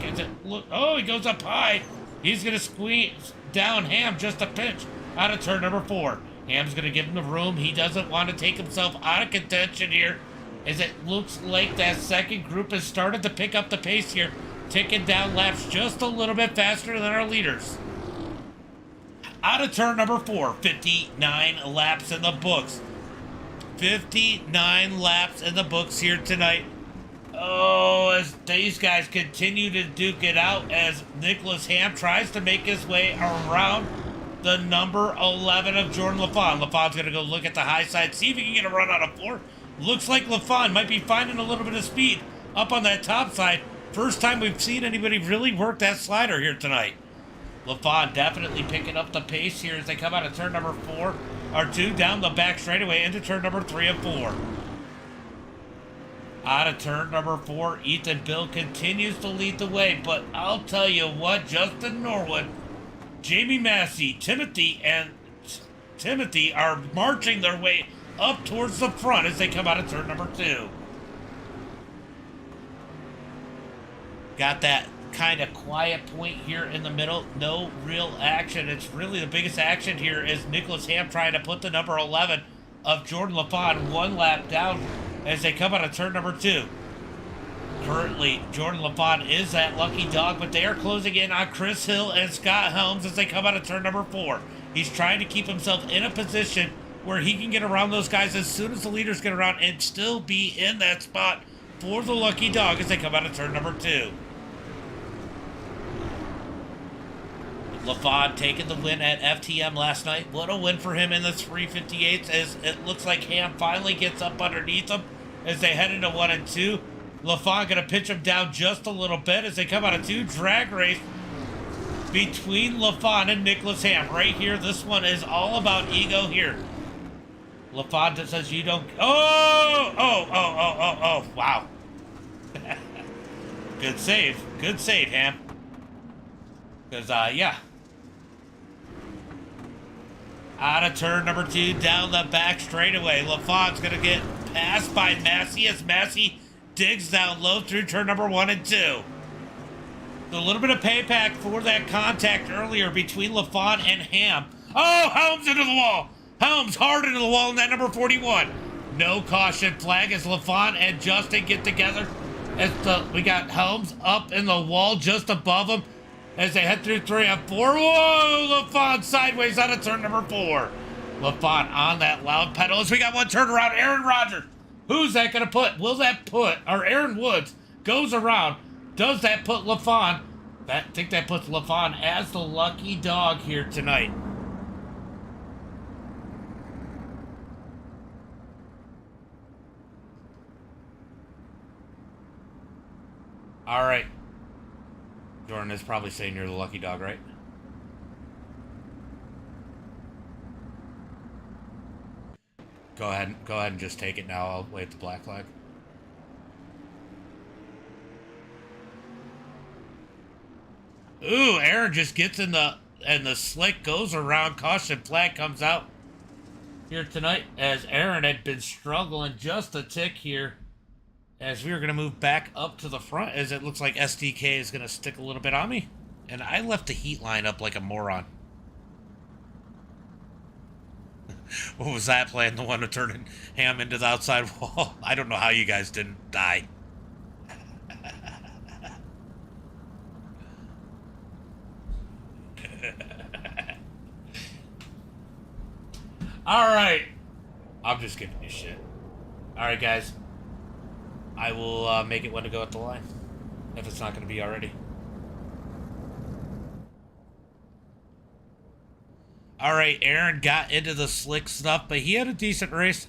Oh, he goes up high. He's going to squeeze down Ham just a pinch out of turn number 4. Ham's going to give him the room. He doesn't want to take himself out of contention here as it looks like that second group has started to pick up the pace here, ticking down laps just a little bit faster than our leaders. Out of turn number 4, 59 laps in the books. 59 laps in the books here tonight Oh, as these guys continue to duke it out as Nicholas Ham tries to make his way around the number 11 of Jordan LaFawn. LaFawn's going to go look at the high side, see if he can get a run out of 4. Looks like LaFawn might be finding a little bit of speed up on that top side. First time we've seen anybody really work that slider here tonight. LaFawn definitely picking up the pace here as they come out of turn number 4 or 2 down the back straightaway into turn number 3 and 4. Out of turn number 4, Ethan Bill continues to lead the way, but I'll tell you what, Justin Norwood, Jamie Massey, Timothy are marching their way up towards the front as they come out of turn number 2. Got that kind of quiet point here in the middle. No real action. It's really the biggest action here is Nicholas Ham trying to put the number 11 of Jordan LaFawn 1 lap down as they come out of turn number 2. Currently, Jordan LaFawn is that lucky dog, but they are closing in on Chris Hill and Scott Helms as they come out of turn number 4. He's trying to keep himself in a position where he can get around those guys as soon as the leaders get around and still be in that spot for the lucky dog as they come out of turn number 2. LaFawn taking the win at FTM last night. What a win for him in the 358s as it looks like Ham finally gets up underneath him as they head into 1 and 2. LaFawn going to pitch him down just a little bit as they come out of 2. Drag race between LaFawn and Nicholas Ham. Right here, this one is all about ego here. LaFawn says you don't... Oh, wow. Good save, Ham. Because, yeah. Out of turn number 2, down the back straightaway. LaFawn's going to get passed by Massey as Massey digs down low through turn number 1 and 2. A little bit of payback for that contact earlier between LaFawn and Ham. Oh, Helms into the wall. Helms hard into the wall in that number 41. No caution flag as LaFawn and Justin get together. We got Helms up in the wall just above him as they head through 3 and 4. Whoa, LaFawn sideways out of turn number 4. LaFawn on that loud pedal as we got one turnaround. Aaron Rodgers. Who's that going to put? Will that put, or Aaron Woods goes around. Does that put LaFawn? I think that puts LaFawn as the lucky dog here tonight. All right. Jordan is probably saying you're the lucky dog, right? Go ahead and just take it now. I'll wave the black flag. Ooh, Aaron just gets in the slick, goes around, caution flag comes out here tonight as Aaron had been struggling just a tick here as we are going to move back up to the front as it looks like SDK is going to stick a little bit on me. And I left the heat line up like a moron. What was that playing? The one to turn Ham into the outside wall? I don't know how you guys didn't die. All right. I'm just giving you shit. All right, guys. I will make it one to go at the line, if it's not going to be already. All right, Aaron got into the slick stuff, but he had a decent race.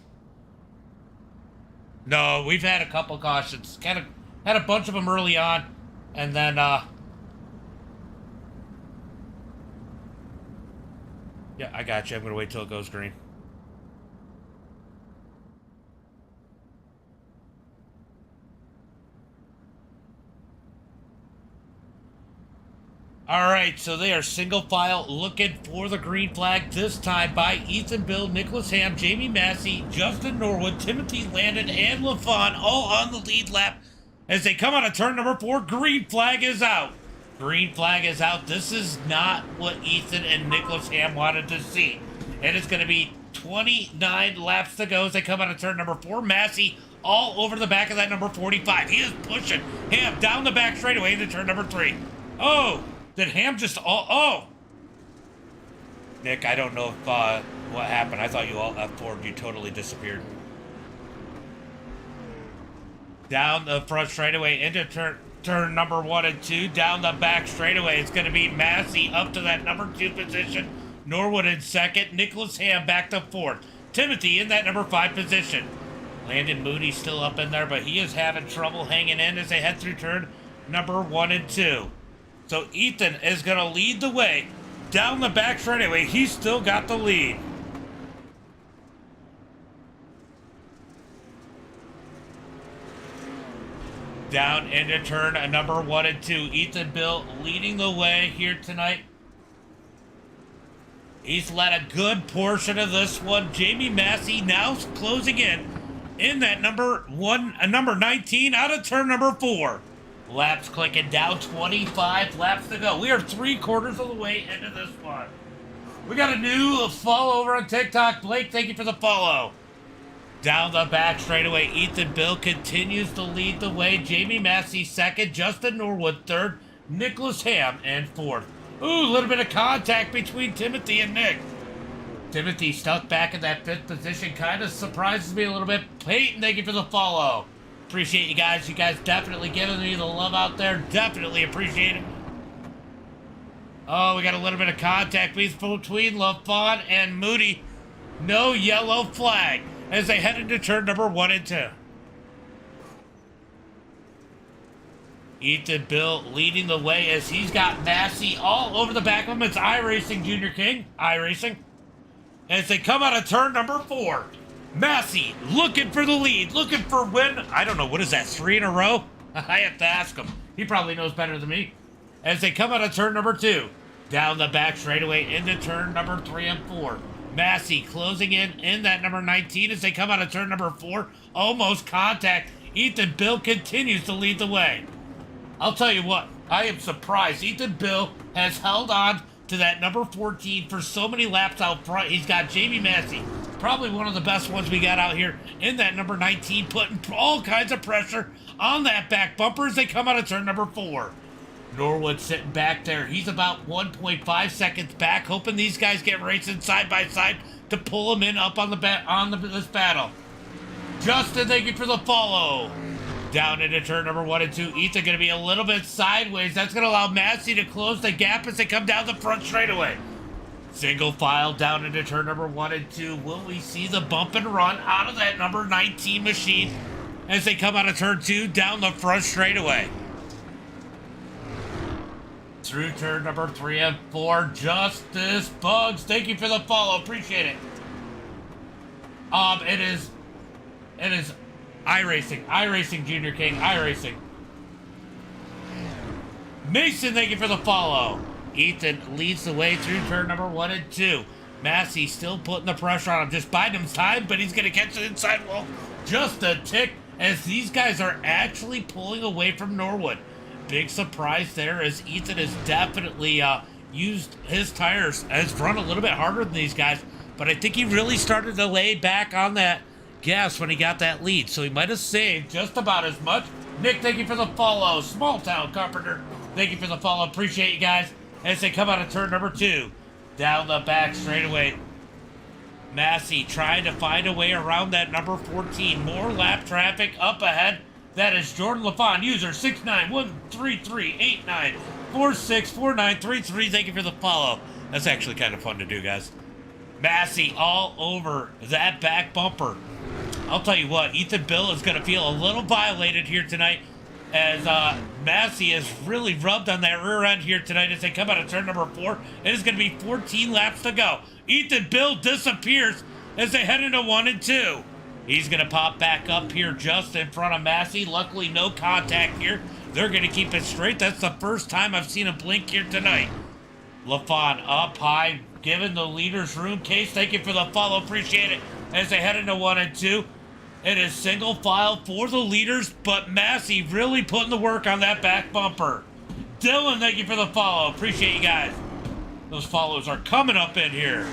No, we've had a couple cautions. Kind of had a bunch of them early on, and then yeah, I got you. I'm going to wait till it goes green. All right, so they are single file looking for the green flag, this time by Ethan Bill, Nicholas Ham, Jamie Massey, Justin Norwood, Timothy Landon, and LaFawn, all on the lead lap. As they come out of turn number 4, green flag is out. Green flag is out. This is not what Ethan and Nicholas Ham wanted to see. And it's going to be 29 laps to go as they come out of turn number 4. Massey all over the back of that number 45. He is pushing Ham down the back straightaway into turn number 3. Oh! Did Ham just oh! Nick, I don't know if what happened. I thought you all F4'd. You totally disappeared. Down the front straightaway into turn number 1 and 2. Down the back straightaway. It's going to be Massey up to that number 2 position. Norwood in second. Nicholas Ham back to 4th. Timothy in that number 5 position. Landon Moody still up in there, but he is having trouble hanging in as they head through turn number 1 and 2. So Ethan is going to lead the way down the back straightaway. He's still got the lead. Down into turn number 1 and 2. Ethan Bill leading the way here tonight. He's led a good portion of this one. Jamie Massey now closing in that number 19 out of turn number 4. Laps clicking down, 25 laps to go. We are 3/4 of the way into this one. We got a new follow over on TikTok. Blake, thank you for the follow. Down the back straightaway, Ethan Bill continues to lead the way. Jamie Massey second, Justin Norwood third, Nicholas Ham in 4th. Ooh, a little bit of contact between Timothy and Nick. Timothy stuck back in that 5th position. Kind of surprises me a little bit. Peyton, thank you for the follow. Appreciate you guys. You guys definitely giving me the love out there. Definitely appreciate it. Oh, we got a little bit of contact between LaFon and Moody. No yellow flag as they head into turn number 1 and 2. Ethan Bill leading the way as he's got Massey all over the back of him. It's iRacing Junior King. iRacing. As they come out of turn number 4. Massey looking for the lead. Looking for win. I don't know. What is that? 3 in a row? I have to ask him. He probably knows better than me. As they come out of turn number 2. Down the back straightaway into turn number 3 and 4. Massey closing in that number 19 as they come out of turn number 4. Almost contact. Ethan Bill continues to lead the way. I'll tell you what, I am surprised. Ethan Bill has held on to that number 14 for so many laps out front. He's got Jamie Massey, probably one of the best ones we got out here, in that number 19, putting all kinds of pressure on that back bumper as they come out of turn number 4. Norwood sitting back there. He's about 1.5 seconds back, hoping these guys get racing side by side to pull him in up on this battle. Justin, thank you for the follow. Down into turn number 1 and 2. Ethan going to be a little bit sideways. That's going to allow Massey to close the gap as they come down the front straightaway. Single file down into turn number 1 and 2. Will we see the bump and run out of that number 19 machine as they come out of turn 2 down the front straightaway? Through turn number 3 and 4. Justice Bugs, thank you for the follow. Appreciate it. It is iRacing Junior King, iRacing. Mason, thank you for the follow. Ethan leads the way through turn number 1 and 2. Massey still putting the pressure on him, just biding him time, but he's going to catch the inside wall just a tick as these guys are actually pulling away from Norwood. Big surprise there as Ethan has definitely used his tires, has run a little bit harder than these guys, but I think he really started to lay back on that gas when he got that lead, so he might have saved just about as much. Nick, thank you for the follow. Small Town Carpenter, thank you for the follow. Appreciate you guys as they come out of turn number 2. Down the back straightaway. Massey trying to find a way around that number 14. More lap traffic up ahead. That is Jordan LaFon, user 6913389464933. Thank you for the follow. That's actually kind of fun to do, guys. Massey all over that back bumper. I'll tell you what, Ethan Bill is going to feel a little violated here tonight as Massey has really rubbed on that rear end here tonight as they come out of turn number 4. It is going to be 14 laps to go. Ethan Bill disappears as they head into 1 and 2. He's going to pop back up here just in front of Massey. Luckily, no contact here. They're going to keep it straight. That's the first time I've seen him blink here tonight. LaFon up high, giving the leaders room. Case, thank you for the follow. Appreciate it. As they head into 1 and 2. It is single file for the leaders, but Massey really putting the work on that back bumper. Dylan, thank you for the follow. Appreciate you guys. Those follows are coming up in here.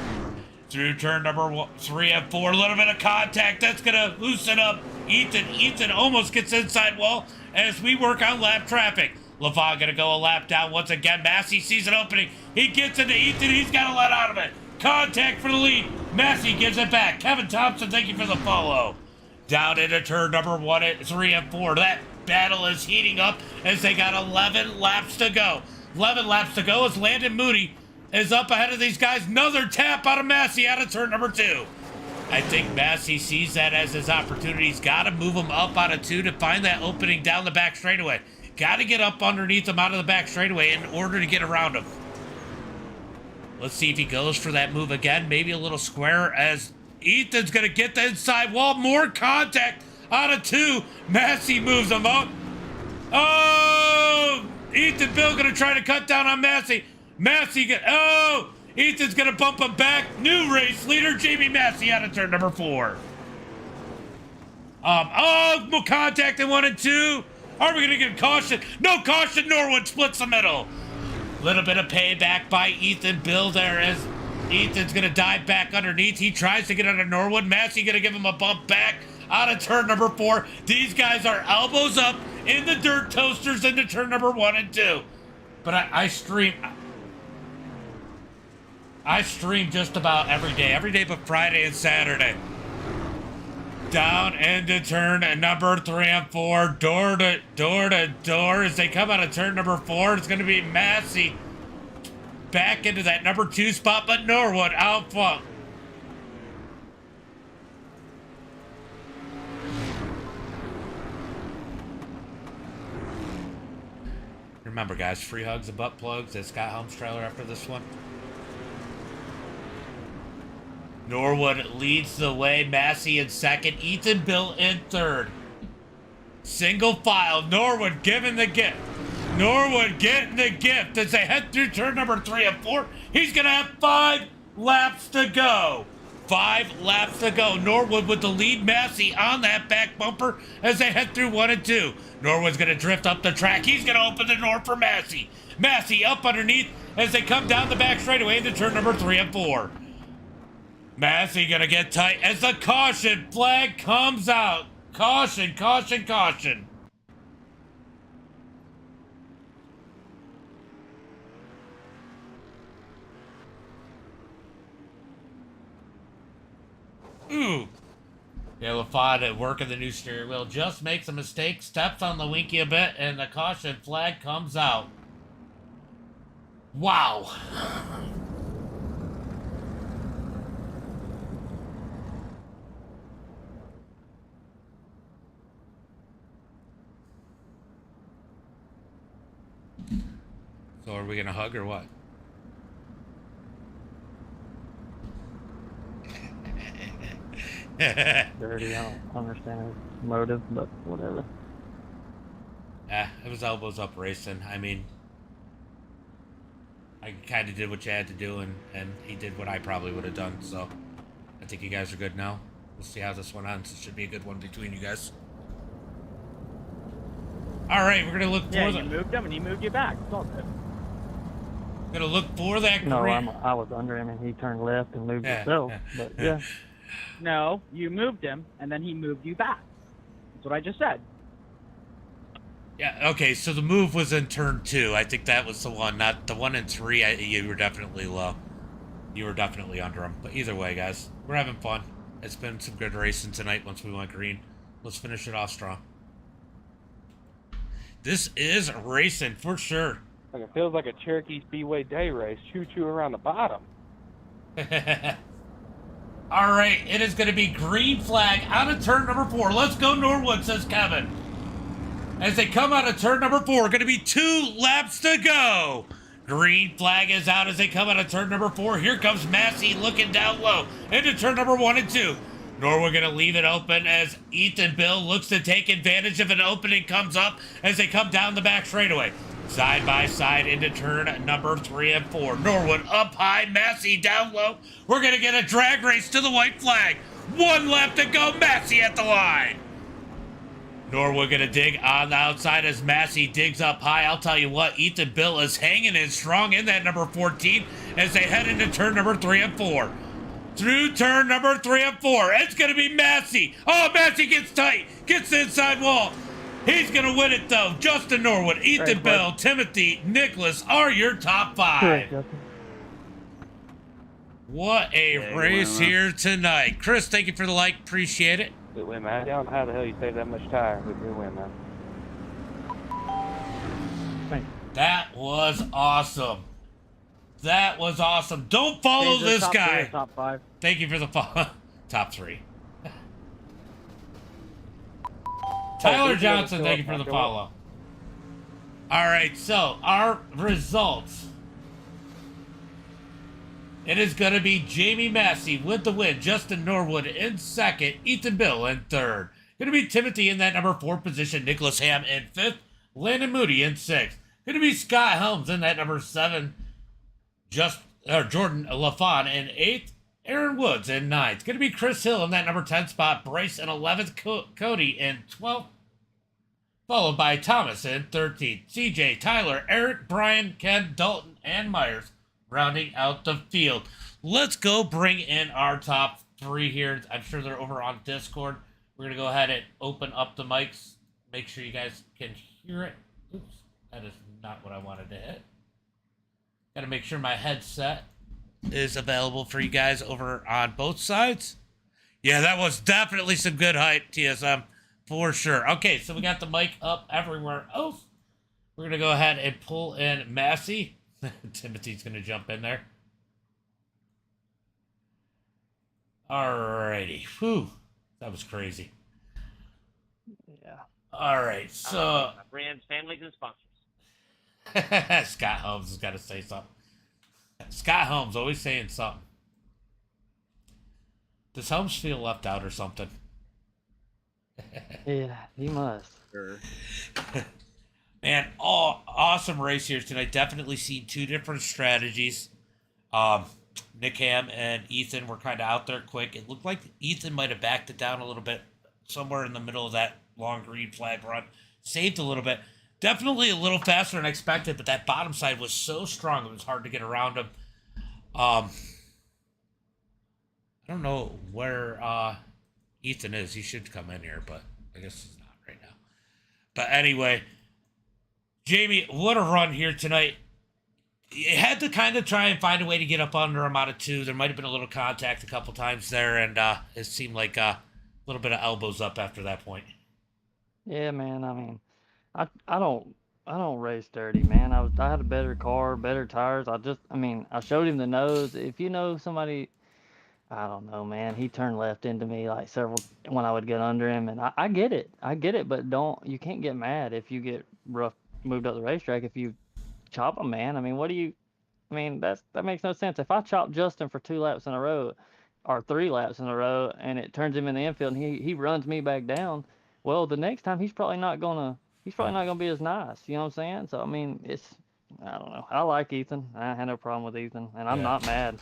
Through turn number 3 and 4. A little bit of contact. That's going to loosen up Ethan. Ethan almost gets inside wall as we work on lap traffic. LaFon going to go a lap down once again. Massey sees an opening. He gets into Ethan. He's got to let out of it. Contact for the lead. Massey gives it back. Kevin Thompson, thank you for the follow. Down into turn number 1, 3, and 4. That battle is heating up as they got 11 laps to go. 11 laps to go as Landon Moody is up ahead of these guys. Another tap out of Massey out of turn number 2. I think Massey sees that as his opportunity. He's got to move him up out of 2 to find that opening down the back straightaway. Got to get up underneath him out of the back straightaway in order to get around him. Let's see if he goes for that move again. Maybe a little square as Ethan's going to get the inside wall. More contact out of 2. Massey moves him up. Oh! Ethan Bill going to try to cut down on Massey. Oh! Ethan's going to bump him back. New race leader, Jamie Massey out of turn number 4. Oh, contact in 1 and 2. Are we going to get caution? No caution. Norwood splits the middle. Little bit of payback by Ethan Bill there as Ethan's going to dive back underneath. He tries to get under Norwood. Massey going to give him a bump back out of turn number 4. These guys are elbows up in the dirt toasters into turn number 1 and 2. But I stream just about every day but Friday and Saturday. Down into turn number 3 and 4, door to door as they come out of turn number 4. It's going to be Massey back into that number 2 spot, but Norwood out front. Remember, guys, free hugs and butt plugs at Scott Helms trailer after this one. Norwood leads the way. Massey in 2nd. Ethan Bill in 3rd. Single file. Norwood giving the gift. Norwood getting the gift as they head through turn number 3 and 4. He's going to have 5 laps to go. 5 laps to go. Norwood with the lead. Massey on that back bumper as they head through 1 and 2. Norwood's going to drift up the track. He's going to open the door for Massey. Massey up underneath as they come down the back straightaway into turn number 3 and 4. Massey gonna get tight as the caution flag comes out. Caution, caution, caution. Ooh. Yeah, LaFada working the new steering wheel. Just makes a mistake, steps on the winky a bit, and the caution flag comes out. Wow. So are we gonna hug or what? Dirty, I don't understand his motive, but whatever. It was elbows up racing. I mean, I kind of did what you had to do, and he did what I probably would have done. So I think you guys are good now. We'll see how this one ends. It should be a good one between you guys. All right, we're gonna look for you moved him and he moved you back. It's all good. Gonna look for that. No, I was under him and he turned left and moved himself. But yeah. No, you moved him and then he moved you back. That's what I just said. Yeah. Okay. So the move was in turn 2. I think that was the one, not the 1 and 3. You were definitely low. You were definitely under him. But either way, guys, we're having fun. It's been some good racing tonight. Once we went green, let's finish it off strong. This is racing for sure. Like it feels like a Cherokee Speedway day race. Choo-choo around the bottom. All right, it is going to be green flag out of turn number 4. Let's go Norwood, says Kevin. As they come out of turn number 4, going to be 2 laps to go. Green flag is out as they come out of turn number 4. Here comes Massey looking down low into turn number 1 and 2. Norwood going to leave it open as Ethan Bill looks to take advantage of an opening comes up as they come down the back straightaway. Side by side into turn number 3 and 4. Norwood up high, Massey down low. We're going to get a drag race to the white flag. 1 lap to go, Massey at the line. Norwood going to dig on the outside as Massey digs up high. I'll tell you what, Ethan Bill is hanging in strong in that number 14 as they head into turn number 3 and 4. Through turn number 3 and 4, it's going to be Massey. Oh, Massey gets tight, gets the inside wall. He's going to win it, though. Justin Norwood, Ethan Bell, Timothy, Nicholas are your top 5. What a race here tonight. Chris, thank you for the like. Appreciate it. Good win, man. I don't know how the hell you save that much tire with your win, man. That was awesome. That was awesome. Don't follow Danger, this top 3 or guy. top 5. Thank you for the follow. Top 3. Tyler Johnson, thank you for the follow. All right, so our results. It is going to be Jamie Massey with the win, Justin Norwood in second, Ethan Bill in third. Going to be Timothy in that number 4 position, Nicholas Ham in 5th, Landon Moody in 6th. Going to be Scott Helms in that number 7, Jordan LaFon in 8th, Aaron Woods in 9th. Going to be Chris Hill in that number 10 spot, Bryce in 11th, Cody in 12th, followed by Thomas in 13th, CJ, Tyler, Eric, Brian, Ken, Dalton, and Myers rounding out the field. Let's go bring in our top 3 here. I'm sure they're over on Discord. We're going to go ahead and open up the mics. Make sure you guys can hear it. Oops, that is not what I wanted to hit. Got to make sure my headset is available for you guys over on both sides. Yeah, that was definitely some good hype, TSM, for sure. Okay, so we got the mic up everywhere else. We're going to go ahead and pull in Massey. Timothy's going to jump in there. Alrighty. Whew. That was crazy. Yeah. Alright, so... Brands, families, and sponsors. Scott Holmes has got to say something. Scott Holmes always saying something. Does Holmes feel left out or something? Yeah, he must. Sure. Man, awesome race here tonight. Definitely seen 2 different strategies. Nick Ham and Ethan were kind of out there quick. It looked like Ethan might have backed it down a little bit somewhere in the middle of that long green flag run. Saved a little bit. Definitely a little faster than expected, but that bottom side was so strong it was hard to get around him. I don't know where Ethan is. He should come in here, but I guess he's not right now. But anyway... Jamie, what a run here tonight. You had to kind of try and find a way to get up under him out of 2. There might have been a little contact a couple times there, and it seemed like a little bit of elbows up after that point. Yeah, man. I mean, I don't race dirty, man. I had a better car, better tires. I showed him the nose. If you know somebody, I don't know, man. He turned left into me like several when I would get under him, and I get it, but you can't get mad if you get moved up the racetrack. If you chop a man, I mean, that makes no sense. If I chop Justin for 2 laps in a row or 3 laps in a row and it turns him in the infield and he runs me back down, well, the next time he's probably not gonna be as nice, you know what I'm saying? So I mean, I don't know. I like Ethan. I had no problem with Ethan, and I'm not mad.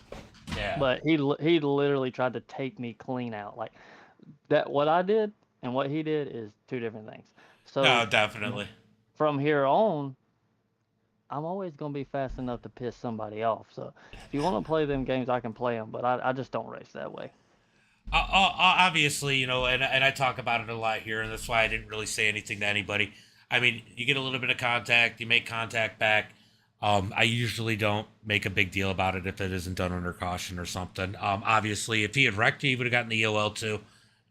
Yeah. But he literally tried to take me clean out. Like that, what I did and what he did is 2 different things. So No, definitely. From here on, I'm always going to be fast enough to piss somebody off. So if you want to play them games, I can play them, but I just don't race that way. Obviously, and I talk about it a lot here, and that's why I didn't really say anything to anybody. I mean, you get a little bit of contact, you make contact back. I usually don't make a big deal about it if it isn't done under caution or something. Obviously, if he had wrecked you, he would have gotten the EOL too,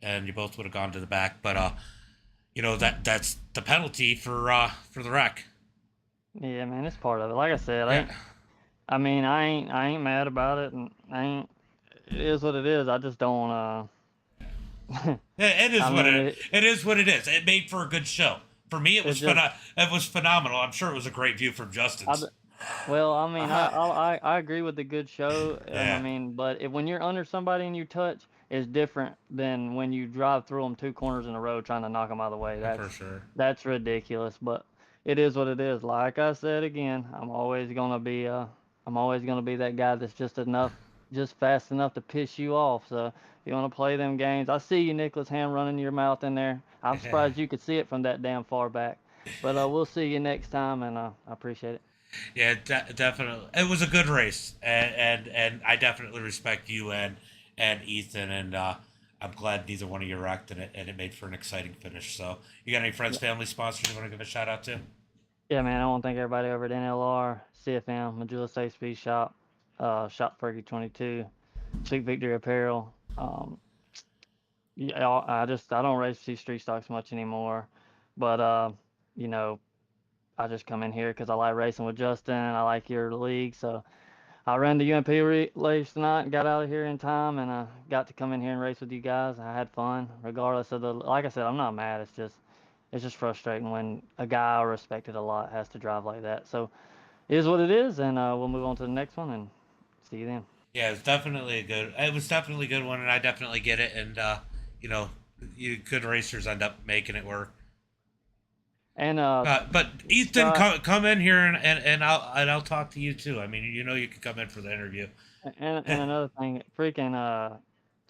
and you both would have gone to the back. But that's the penalty for the wreck. Yeah, man, it's part of it. Like I said, I ain't mad about it, and it is what it is. I just don't. It is what it is. It made for a good show. For me, it was phenomenal. I'm sure it was a great view from Justin's. I agree with the good show. Yeah. I mean, but when you're under somebody and you touch, it's different than when you drive through them 2 corners in a row trying to knock them out of the way. For sure. That's ridiculous. But it is what it is. Like I said again, I'm always gonna be that guy that's just fast enough to piss you off. So if you want to play them games, I see you, Nicholas Ham, running your mouth in there. I'm surprised you could see it from that damn far back. But we'll see you next time, and I appreciate it. Yeah, definitely. It was a good race, and I definitely respect you and Ethan, and I'm glad neither one of you wrecked, and it made for an exciting finish. So, you got any friends, family, sponsors you want to give a shout out to? Yeah, man, I want to thank everybody over at NLR, CFM, Majula Safe Speed Shop, Shop Fergie 22, Sweet Victory Apparel, Yeah, I don't race these street stocks much anymore, but you know, I just come in here because I like racing with Justin. I like your league, so I ran the UMP race tonight and got out of here in time, and got to come in here and race with you guys. I had fun, regardless of the. Like I said, I'm not mad. It's just frustrating when a guy I respected a lot has to drive like that. So it is what it is, and we'll move on to the next one and see you then. Yeah, it's definitely a good. It was definitely a good one, and I definitely get it. And you know, you good racers end up making it work. And But Ethan, Scott, come in here and I'll talk to you too. I mean, you know, you can come in for the interview. and another thing, freaking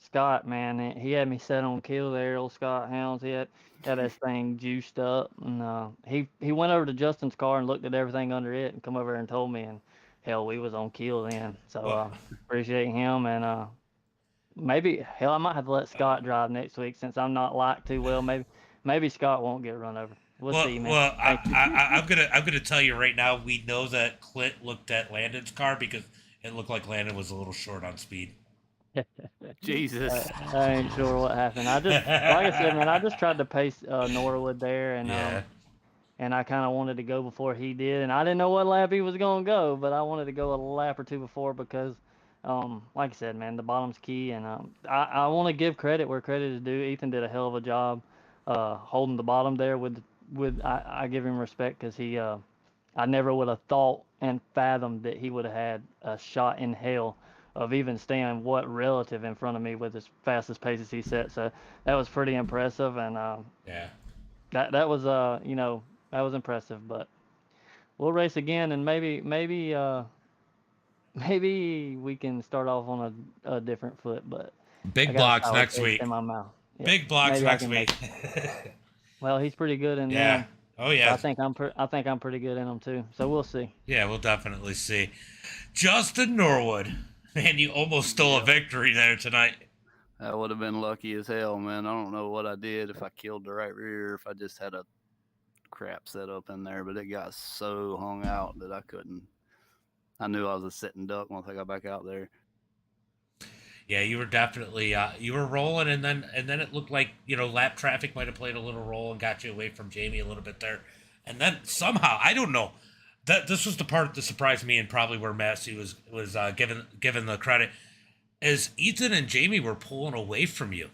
Scott, man, he had me set on kill there, old Scott Hounds. He had this thing juiced up, and he went over to Justin's car and looked at everything under it, and come over and told me, and hell, we was on kill then. So Well, appreciate him, and maybe hell, I might have to let Scott drive next week since I'm not liked too well. Maybe Scott won't get run over. We'll see, man. Thank you. I'm gonna tell you right now. We know that Clint looked at Landon's car because it looked like Landon was a little short on speed. Jesus. I ain't sure what happened. Like I said, man, I just tried to pace Norwood there, Yeah. and I kind of wanted to go before he did, and I didn't know what lap he was gonna go, but I wanted to go a lap or two before because, like I said, man, the bottom's key, and I want to give credit where credit is due. Ethan did a hell of a job, holding the bottom there I give him respect because I never would have thought and fathomed that he would have had a shot in hell of even staying what relative in front of me with as fast as paces he set. So that was pretty impressive, and Yeah. that was that was impressive. But we'll race again, and maybe we can start off on a different foot. But I Big got a blocks sour next taste week. in my mouth. Yeah, Big blocks maybe I next can week. make. Well, he's pretty good in Yeah. them. Oh I yeah. think I think I'm pretty good in them too. So we'll see. Yeah, we'll definitely see. Justin Norwood, man, you almost stole a victory there tonight. That would have been lucky as hell, man. I don't know what I did, if I killed the right rear, if I just had a crap setup in there, but it got so hung out that I couldn't. I knew I was a sitting duck once I got back out there. Yeah, you were definitely you were rolling, and then it looked like lap traffic might have played a little role and got you away from Jamie a little bit there, and then somehow I don't know that this was the part that surprised me and probably where Massey was given the credit is Ethan and Jamie were pulling away from you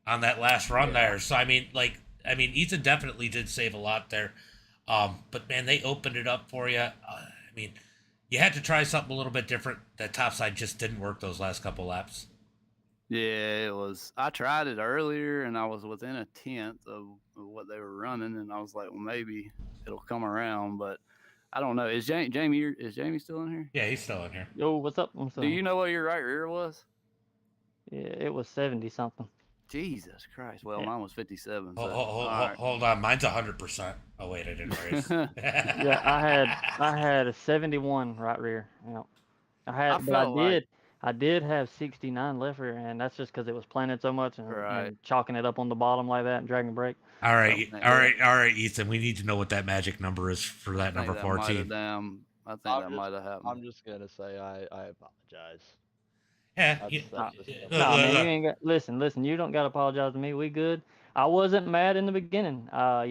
on that last run there. So I mean Ethan definitely did save a lot there, but man, they opened it up for you. I mean, you had to try something a little bit different. That topside just didn't work those last couple laps. Yeah, it was. I tried it earlier, and I was within a tenth of what they were running, and I was like, well, maybe it'll come around, but I don't know. Is Jamie still in here? Yeah, he's still in here. Yo, what's up? Do you know what your right rear was? Yeah, it was 70 something. Jesus Christ. Well, Yeah. mine was 57. So, Hold on. Mine's 100%. Oh, wait, I didn't raise. Yeah, I had a 71 right rear. Yeah. I did have 69 left rear, and that's just because it was planted so much and chalking it up on the bottom like that and dragging brake. All right, Ethan. We need to know what that magic number is for that number 14. I think that might have happened. I'm just gonna say I apologize. Yeah. No, man, you ain't got. Listen. You don't got to apologize to me. We good. I wasn't mad in the beginning. I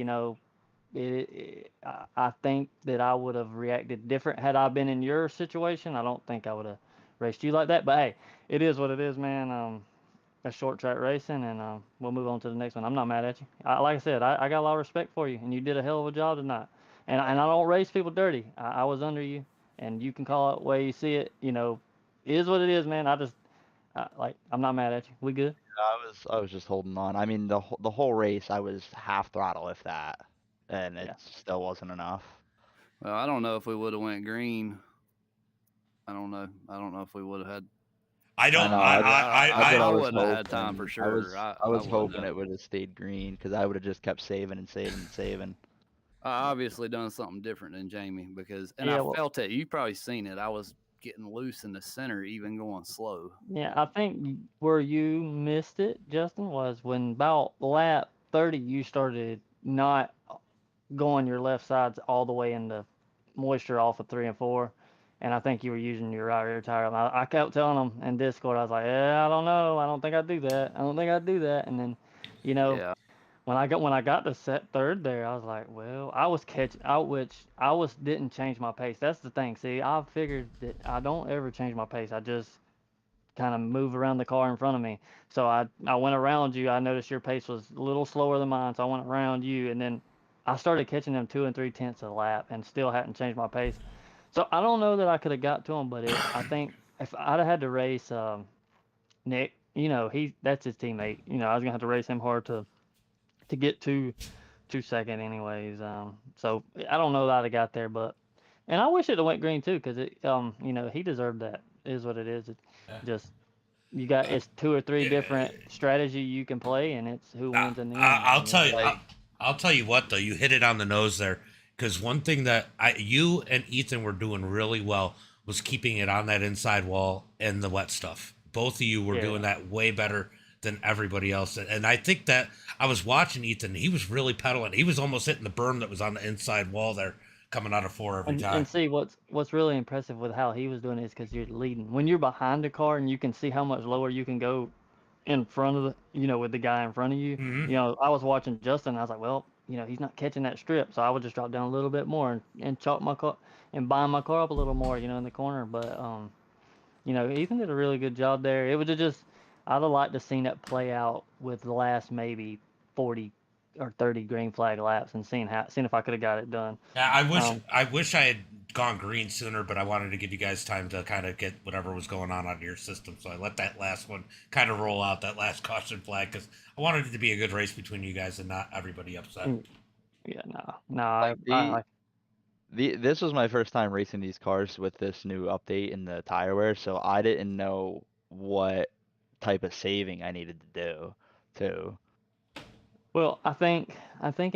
think that I would have reacted different had I been in your situation. I don't think I would have raced you like that. But hey, it is what it is, man. That's short track racing, and we'll move on to the next one. I'm not mad at you. Like I said, I got a lot of respect for you, and you did a hell of a job tonight. And I don't race people dirty. I was under you, and you can call it the way you see it. It is what it is, man. I'm not mad at you. We good? I was just holding on. I mean, the whole race I was half throttle if that, and it still wasn't enough. Well, I don't know if we would have went green. I don't know. I don't know if we would have had. I wouldn't have had time for sure. I was hoping it would have stayed green because I would have just kept saving and saving and saving. I obviously done something different than Jamie I felt it. You probably seen it. I was getting loose in the center, even going slow. Yeah, I think where you missed it, Justin, was when about lap 30 you started not going your left sides all the way into moisture off of 3 and 4, and I think you were using your right rear tire. And I kept telling them in Discord, I was like, yeah, I don't know. I don't think I'd do that. I don't think I'd do that. And then, you know, Yeah. when I got to set third there, I was like, well, I was catching, didn't change my pace. That's the thing. See, I figured that I don't ever change my pace. I just kind of move around the car in front of me. So I went around you. I noticed your pace was a little slower than mine, so I went around you, and then I started catching them 2 and 3/10 a lap, and still hadn't changed my pace. So I don't know that I could have got to him, but I think if I'd have had to race Nick, that's his teammate. I was gonna have to race him hard to get to second anyways. So I don't know that I'd have got there, but and I wish it had went green too, because he deserved that. Is what it is. It just it's 2 or 3 different strategy you can play, and it's who wins in the end. I'll tell you. Like- I'll tell you what though. You hit it on the nose there. Because one thing that you and Ethan were doing really well was keeping it on that inside wall and the wet stuff. Both of you were doing that way better than everybody else. And I think that I was watching Ethan. He was really pedaling. He was almost hitting the berm that was on the inside wall there, coming out of 4 every time. And see what's really impressive with how he was doing it is because you're leading. When you're behind the car and you can see how much lower you can go in front of with the guy in front of you. Mhm. I was watching Justin. And I was like, well, he's not catching that strip, so I would just drop down a little bit more and chalk my car and bind my car up a little more, in the corner. But Ethan did a really good job there. It would have just, I'd have liked to seen it play out with the last maybe 40 or 30 green flag laps and seeing if I could have got it done. Yeah, I wish I had gone green sooner, but I wanted to give you guys time to kind of get whatever was going on your system. So I let that last one kind of roll out, that last caution flag, because I wanted it to be a good race between you guys and not everybody upset. Yeah, no. This was my first time racing these cars with this new update in the tire wear, so I didn't know what type of saving I needed to do too. Well, I think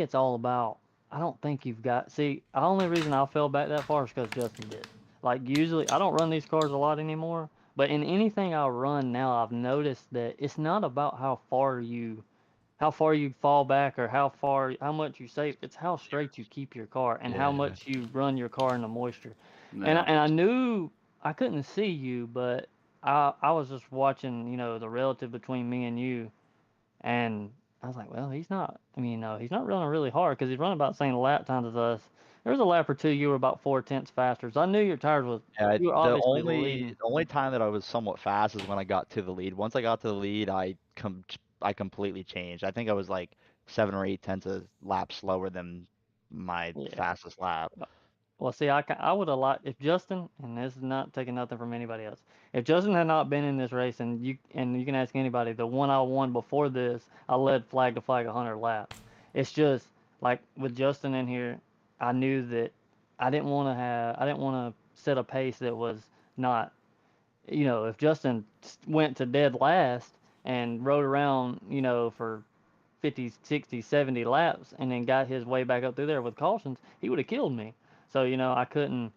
it's all about. I don't think you've got. See, the only reason I fell back that far is because Justin did. Like usually, I don't run these cars a lot anymore. But in anything I run now, I've noticed that it's not about how far you fall back or how much you save. It's how straight you keep your car and how much you run your car in the moisture. Yeah. And I knew I couldn't see you, but I was just watching, the relative between me and you, and I was like, well, he's not. He's not running really hard because he's running about the same lap times as us. There was a lap or two you were about 4/10 faster, so I knew your tires was. Yeah, You were the obviously only leading. the only time that I was somewhat fast is when I got to the lead. Once I got to the lead, I completely changed. I think I was like 7 or 8 tenths a lap slower than my Yeah. fastest lap. Well, see, I would have liked if Justin, and this is not taking nothing from anybody else. If Justin had not been in this race, and you can ask anybody, the one I won before this, I led flag to flag 100 laps. It's just like with Justin in here, I knew that I didn't want to set a pace that was not, if Justin went to dead last and rode around, for 50, 60, 70 laps and then got his way back up through there with cautions, he would have killed me. So, I couldn't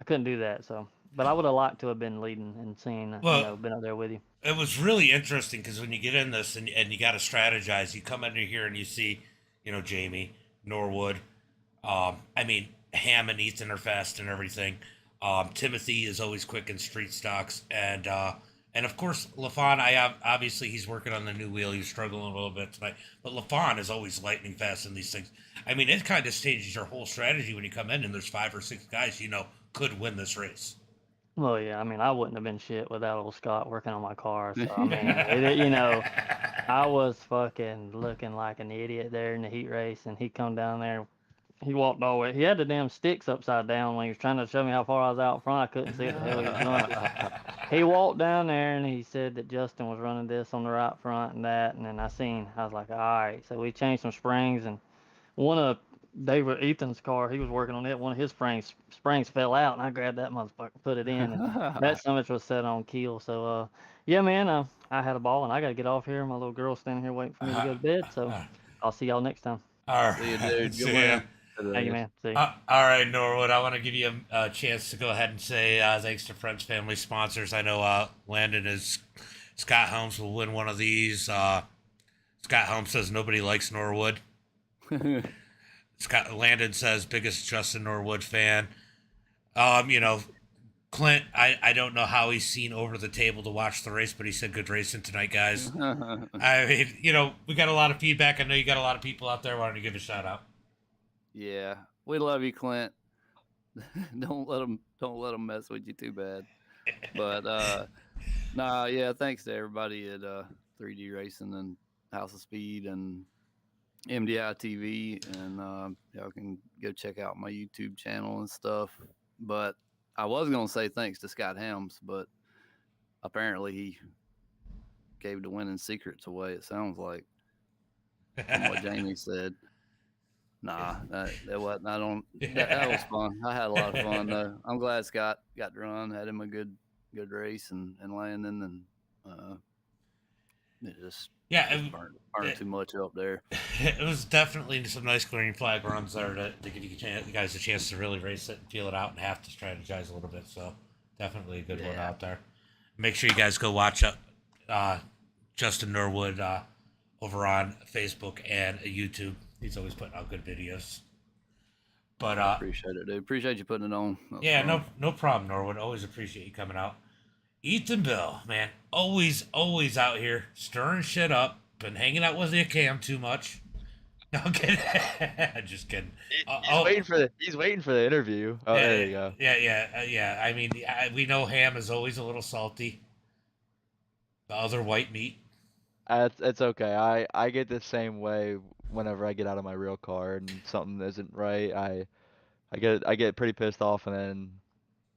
do that. So, but I would have liked to have been leading and seen, been up there with you. It was really interesting because when you get in this and you got to strategize, you come into here and you see, Jamie, Norwood, Ham and Ethan are fast and everything. Timothy is always quick in street stocks, and of course LaFon. Obviously he's working on the new wheel. He's struggling a little bit tonight, but LaFon is always lightning fast in these things. It kind of changes your whole strategy when you come in and there's 5 or 6 guys could win this race. Well, yeah, I wouldn't have been shit without old Scott working on my car. So I was fucking looking like an idiot there in the heat race, and he come down there. He walked all the way. He had the damn sticks upside down when he was trying to show me how far I was out front. I couldn't see what the hell he was doing. He walked down there and he said that Justin was running this on the right front and that. And then I was like, all right. So we changed some springs, and one of Ethan's car, he was working on it. One of his springs fell out, and I grabbed that motherfucker, put it in, and that summit was set on keel. So, yeah, man, I had a ball, and I got to get off here. My little girl's standing here waiting for me to go to bed. So I'll see y'all next time. All right. See you, dude. See Good ya. one. Thank you, man. See you. All right, Norwood, I want to give you a chance to go ahead and say thanks to Friends, Family, Sponsors. I know Scott Holmes will win one of these. Scott Holmes says nobody likes Norwood. Landon says biggest Justin Norwood fan. Clint, I don't know how he's seen over the table to watch the race, but he said good racing tonight, guys. I mean, we got a lot of feedback. I know you got a lot of people out there wanting to give a shout out. Yeah, we love you, Clint. Don't let them mess with you too bad. But nah, yeah, thanks to everybody at 3D Racing and House of Speed and MDiTV, and y'all can go check out my YouTube channel and stuff. But I was gonna say thanks to Scott Helms, but apparently he gave the winning secrets away. It sounds like from what Jamie said. Nah, that wasn't. I don't. That was fun. I had a lot of fun though. I'm glad Scott got to run. Had him a good race and landing, and it just burned too much up there. It was definitely some nice green flag runs there to give you guys a chance to really race it and feel it out and have to strategize a little bit. So definitely a good one out there. Make sure you guys go watch Justin Norwood over on Facebook and YouTube. He's always putting out good videos. But I appreciate it, dude. Appreciate you putting it on. Yeah, no problem, Norwood. Always appreciate you coming out. Ethan Bill, man, always out here stirring shit up. Been hanging out with you, Cam, too much. No, I'm kidding. Just kidding. He's waiting for the interview. Oh, there you go. Yeah. I mean, we know Ham is always a little salty. The other white meat. It's okay. I get the same way whenever I get out of my real car and something isn't right. I get pretty pissed off, and then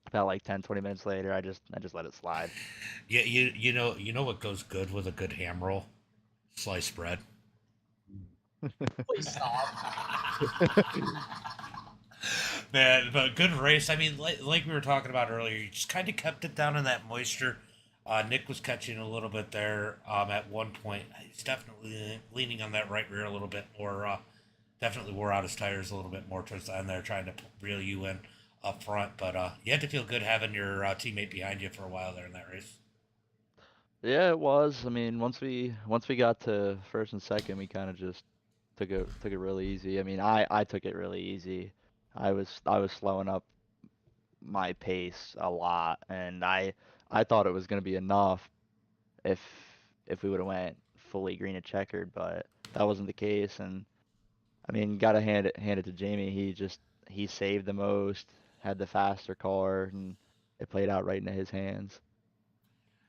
about like 10-20 minutes later, I just let it slide. Yeah, you know what goes good with a good ham roll? Sliced bread. Please stop. Man, but good race. I mean, like we were talking about earlier, you just kind of kept it down in that moisture. Nick was catching a little bit there at one point. He's definitely leaning on that right rear a little bit more. Definitely wore out his tires a little bit more towards the end there, trying to reel you in up front. But you had to feel good having your teammate behind you for a while there in that race. Yeah, it was. I mean, once we got to first and second, we kind of just took it really easy. I mean, I took it really easy. I was slowing up my pace a lot, and I thought it was going to be enough if we would have went fully green and checkered, but that wasn't the case. And I mean, gotta hand it to Jamie. He saved the most, had the faster car, and it played out right into his hands.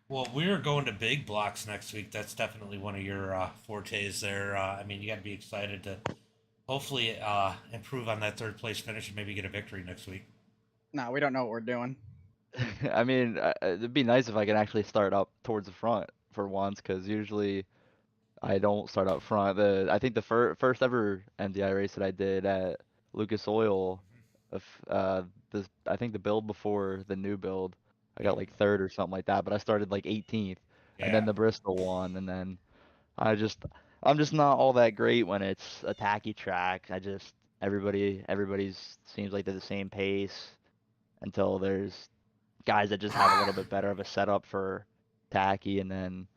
Well, we're going to big blocks next week. That's definitely one of your fortes there. I mean, you got to be excited to hopefully improve on that third place finish and maybe get a victory next week. No, we don't know what we're doing. I mean, it'd be nice if I could actually start up towards the front for once, because usually I don't start up front. I think the first ever MDI race that I did at Lucas Oil, I think the build before the new build, I got like third or something like that, but I started like 18th, and then the Bristol one, and then I'm just not all that great when it's a tacky track. Everybody's seems like they're the same pace until there's guys that just have a little bit better of a setup for tacky, and then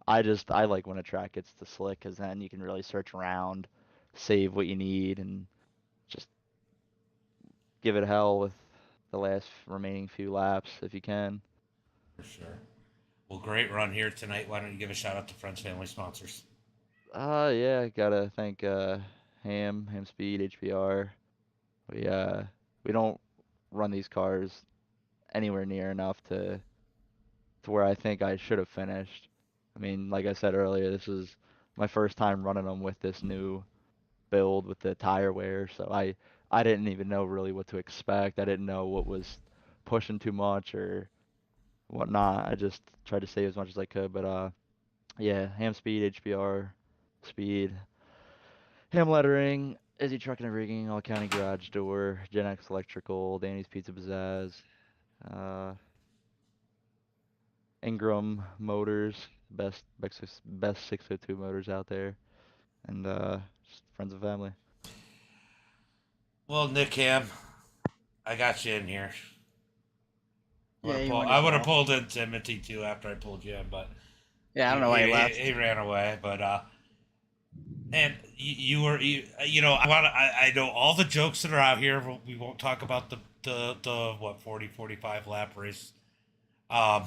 I like when a track gets to slick, because then you can really search around, save what you need, and just give it hell with the last remaining few laps if you can. For sure. Well, great run here tonight. Why don't you give a shout out to friends, family, sponsors? Yeah, gotta thank Ham Speed, HBR. We don't run these cars anywhere near enough to where I think I should have finished. I mean, like I said earlier, this is my first time running them with this new build with the tire wear, so I didn't even know really what to expect. I didn't know what was pushing too much or whatnot. I just tried to save as much as I could, but yeah, Ham Speed, HBR, Speed, Ham Lettering, Izzy Trucking and Rigging, All County Garage Door, Gen X Electrical, Danny's Pizza Pizzazz, Ingram Motors, best 602 motors out there, and just friends and family. Well, Nick Ham, I got you in here. Yeah, I would have pulled in Timothy too after I pulled you in, but yeah, I don't know why he left. He ran away, but And you know, I know all the jokes that are out here. We won't talk about the what 45 lap race, um,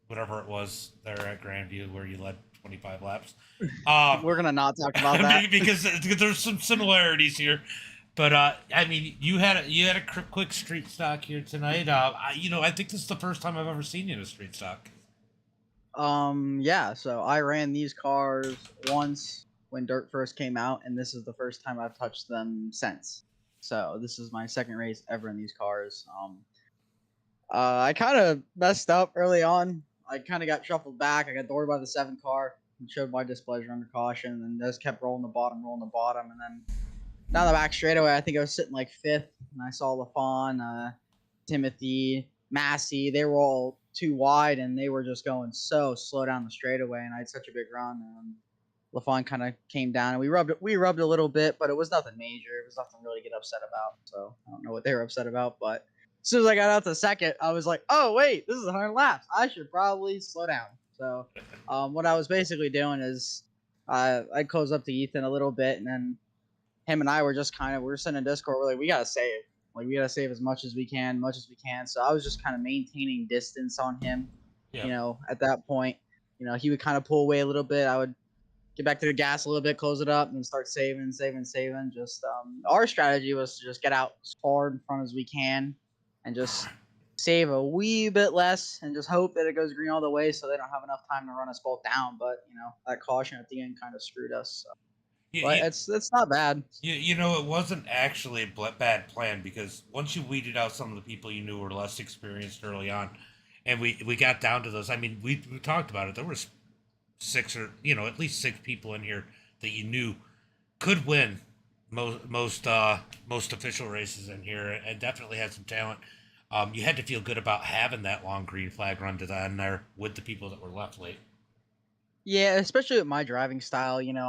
whatever it was there at Grandview where you led 25 laps. We're gonna not talk about that. because there's some similarities here. But I mean, you had a quick street stock here tonight. You know, I think this is the first time I've ever seen you in a street stock. Yeah, so I ran these cars once when dirt first came out, and this is the first time I've touched them since. So this is my second race ever in these cars. I kind of messed up early on. I kind of got shuffled back. I got doored by the 7 car and showed my displeasure under caution, and then just kept rolling the bottom, and then down the back straightaway, I think I was sitting like 5th, and I saw LaFawn, Timothy, Massey. They were all too wide, and they were just going so slow down the straightaway, and I had such a big run. LaFawn kind of came down, and we rubbed a little bit, but it was nothing major. It was nothing really to get upset about. So I don't know what they were upset about, but as soon as I got out to second, I was like, oh wait, this is 100 laps. I should probably slow down. So what I was basically doing is I closed up to Ethan a little bit, and then him and I were just we were sending Discord. We're like, we gotta save. Like, we gotta save as much as we can, So I was just kind of maintaining distance on him. Yeah. You know, at that point, you know, he would kind of pull away a little bit. I would get back to the gas a little bit, close it up, and start saving. Just our strategy was to just get out as far in front as we can, and just save a wee bit less, and just hope that it goes green all the way, so they don't have enough time to run us both down. But you know, that caution at the end kind of screwed us. So. But it's not bad. You know, it wasn't actually a bad plan because once you weeded out some of the people you knew were less experienced early on, and we got down to those. I mean, we talked about it. There was 6 or at least 6 people in here that you knew could win most official races in here, and definitely had some talent. You had to feel good about having that long green flag run to the end there with the people that were left late. Yeah, especially with my driving style, you know,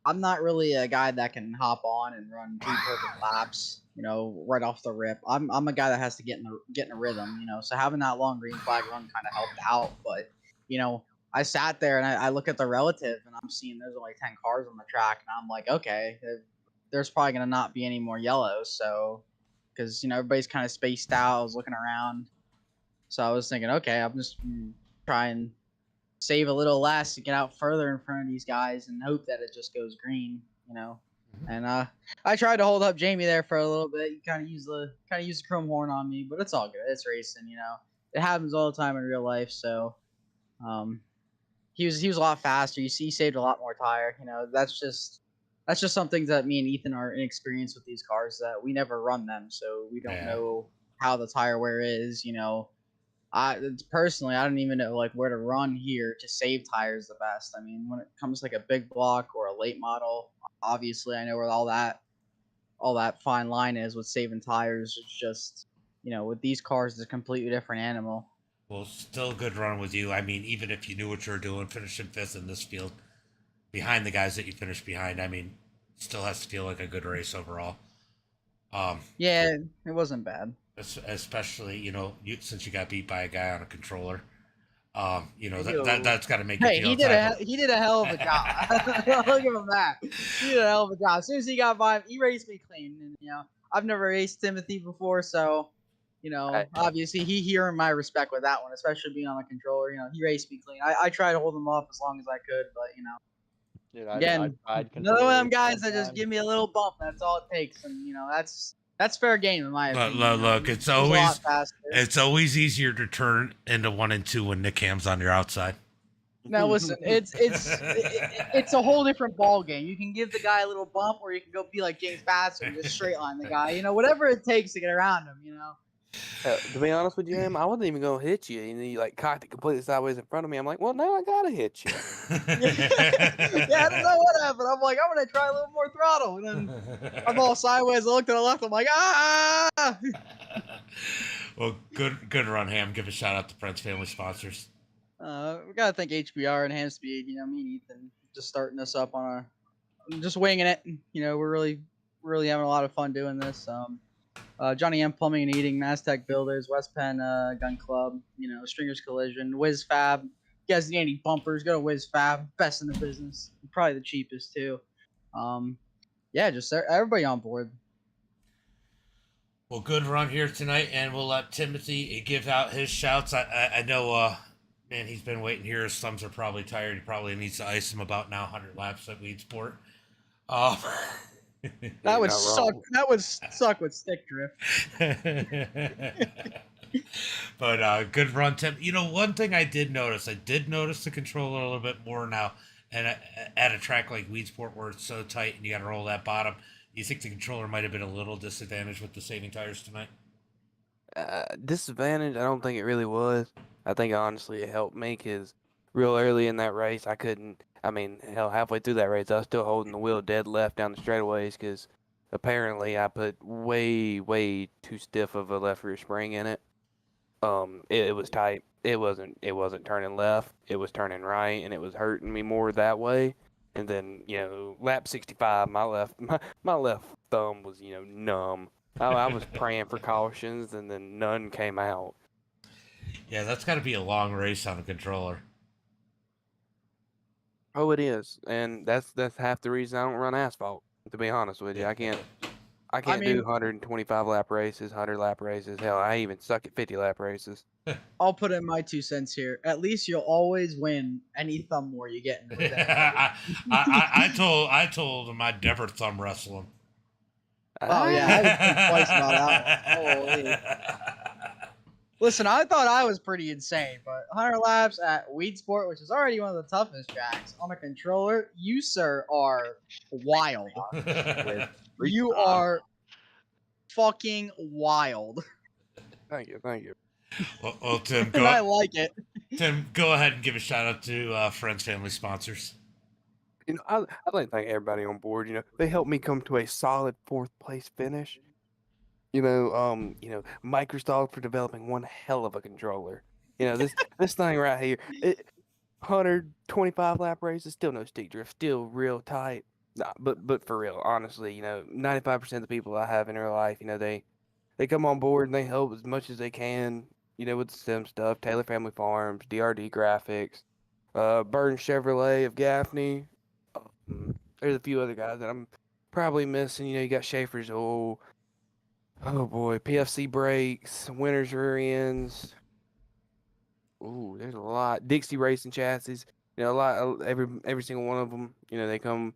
I'm not really a guy that can hop on and run 3 perfect laps, you know, right off the rip. I'm a guy that has to get in a rhythm, you know. So having that long green flag run kind of helped out, but you know, I sat there and I look at the relative and I'm seeing there's only 10 cars on the track, and I'm like, okay, there's probably gonna not be any more yellows, so because you know everybody's kind of spaced out. I was looking around, so I was thinking, okay, I'm just try and save a little less to get out further in front of these guys and hope that it just goes green, you know. And I tried to hold up Jamie there for a little bit. He kind of used the chrome horn on me, but it's all good. It's racing, you know. It happens all the time in real life. So, he was a lot faster. You see, he saved a lot more tire. You know, that's just something that me and Ethan are inexperienced with these cars, that we never run them, so we don't know how the tire wear is. You know, personally, I don't even know like where to run here to save tires the best. I mean, when it comes to like a big block or a late model, obviously I know where all that fine line is with saving tires. It's just, you know, with these cars, it's a completely different animal. Well, still a good run with you. I mean, even if you knew what you were doing, finishing 5th in this field behind the guys that you finished behind, I mean, still has to feel like a good race overall. Yeah, it wasn't bad. Especially, you know, since you got beat by a guy on a controller. You know, that's got to make you feel he did a hell of a job. I'll give him that. He did a hell of a job. As soon as he got by, he raced me clean. And, you know, I've never raced Timothy before, so, you know, obviously he earned my respect with that one, especially being on the controller. You know, he raced me clean. I tried to hold him off as long as I could, but, you know. Dude, Again, none of them guys that just give me a little bump. That's all it takes, and you know that's fair game in my opinion. Look, it's always easier to turn into 1 and 2 when Nick Ham's on your outside. Now listen, it's a whole different ball game. You can give the guy a little bump, or you can go be like James Bassett and just straight line the guy. You know, whatever it takes to get around him. You know. To be honest with you, Ham, I wasn't even gonna hit you, and you like cocked it completely sideways in front of me. I'm like, well, now I gotta hit you. Yeah, I don't know what happened. I'm like, I'm gonna try a little more throttle, and then I'm all sideways. I look to the left. I'm like, ah. Well, good run, Ham. Give a shout out to Friends Family sponsors. We gotta thank HBR and Hand Speed. You know, me and Ethan just starting us up on just winging it. You know, we're really having a lot of fun doing this. Johnny M Plumbing and Eating, Maztec Builders, West Penn Gun Club, you know, Stringers Collision, WizFab. You guys need any bumpers, go to WizFab, best in the business, probably the cheapest too. Yeah, just everybody on board. Well, good run here tonight, and we'll let Timothy give out his shouts. I know, man, he's been waiting here. His thumbs are probably tired. He probably needs to ice him about now 100 laps at Weedsport. That would not suck. wrong. That would suck with stick drift. But good run, Tim. You know, one thing I did notice the controller a little bit more now, and at a track like Weedsport where it's so tight and you got to roll that bottom. You think the controller might have been a little disadvantaged with the saving tires tonight? Disadvantage, I don't think it really was. I think honestly it helped me because real early in that race, I couldn't. I mean, hell, halfway through that race, I was still holding the wheel dead left down the straightaways because apparently I put way too stiff of a left rear spring in it. It was tight. It wasn't turning left. It was turning right, and it was hurting me more that way. And then, lap 65, my left thumb was, numb. I was praying for cautions, and then none came out. Yeah, that's got to be a long race on a controller. Oh, it is, and that's half the reason I don't run asphalt. To be honest with you, I can't do 125 lap races, 100 lap races. Hell, I even suck at 50 lap races. I'll put in my 2 cents here. At least you'll always win any thumb war you get. I told him I'd never thumb wrestle him. Oh yeah, I was thinking twice about that one. Holy. Listen, I thought I was pretty insane, but 100 laps at Weedsport, which is already one of the toughest tracks, on a controller, you, sir, are wild. You are fucking wild. Thank you. Well, Tim, And I like it. Tim, go ahead and give a shout out to friends, family, sponsors. I'd like to thank everybody on board. They helped me come to a solid 4th place finish. Microsoft for developing one hell of a controller. This thing right here, 125 lap races, still no stick drift, still real tight. Nah, but for real, honestly, 95% of the people I have in real life, they come on board and they help as much as they can, with the sim stuff, Taylor Family Farms, DRD Graphics, Burton Chevrolet of Gaffney. There's a few other guys that I'm probably missing. You got Schaefer's Oh boy, PFC Brakes, Winners Rear Ends. Ooh, there's a lot. Dixie Racing Chassis. A lot. Every single one of them. They come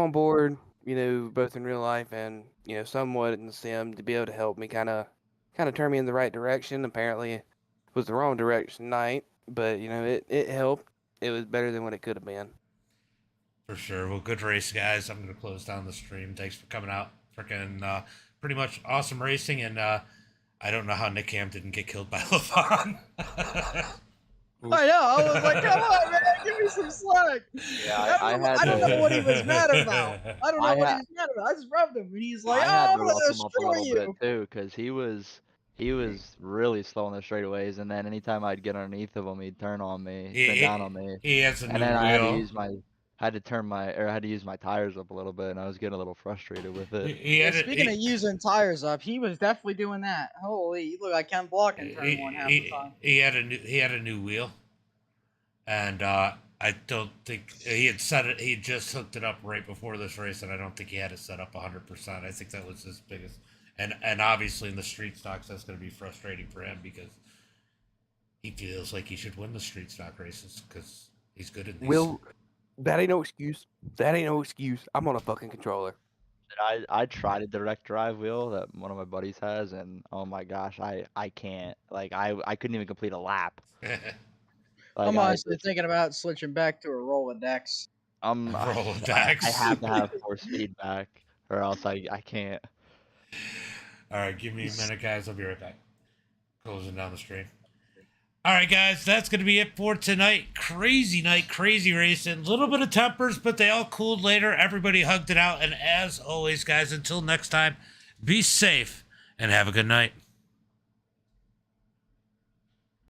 on board. Both in real life and somewhat in the sim to be able to help me kind of turn me in the right direction. Apparently, it was the wrong direction tonight, but it helped. It was better than what it could have been. For sure. Well, good race, guys. I'm going to close down the stream. Thanks for coming out. Freaking pretty much awesome racing, and I don't know how Nick Ham didn't get killed by LaVon. I know. I was like, come on, man, give me some slack. Yeah, I don't know what he was mad about. I don't know what he was mad about. I just rubbed him, and he's like, I'm going to destroy you. Bit too, because he was really slow on the straightaways, and then anytime I'd get underneath of him, he'd turn on me, turn down on me. He has a new and then wheel. I had to use my tires up a little bit, and I was getting a little frustrated with it. Speaking of using tires up, he was definitely doing that. Holy, you look like Ken Block in turn one half the time. He had a new wheel, and I don't think he had set it. He just hooked it up right before this race, and I don't think he had it set up 100%. I think that was his biggest, and obviously in the street stocks, that's going to be frustrating for him because he feels like he should win the street stock races because he's good at these. That ain't no excuse. I'm on a fucking controller. I tried a direct drive wheel that one of my buddies has, and oh my gosh, I can't. Like I couldn't even complete a lap. I'm honestly thinking about switching back to a Rolodex. Rolodex. I have to have force feedback, or else I can't. All right, give me a minute, guys. I'll be right back. Closing down the stream. All right, guys, that's going to be it for tonight. Crazy night, crazy racing. A little bit of tempers, but they all cooled later. Everybody hugged it out. And as always, guys, until next time, be safe and have a good night.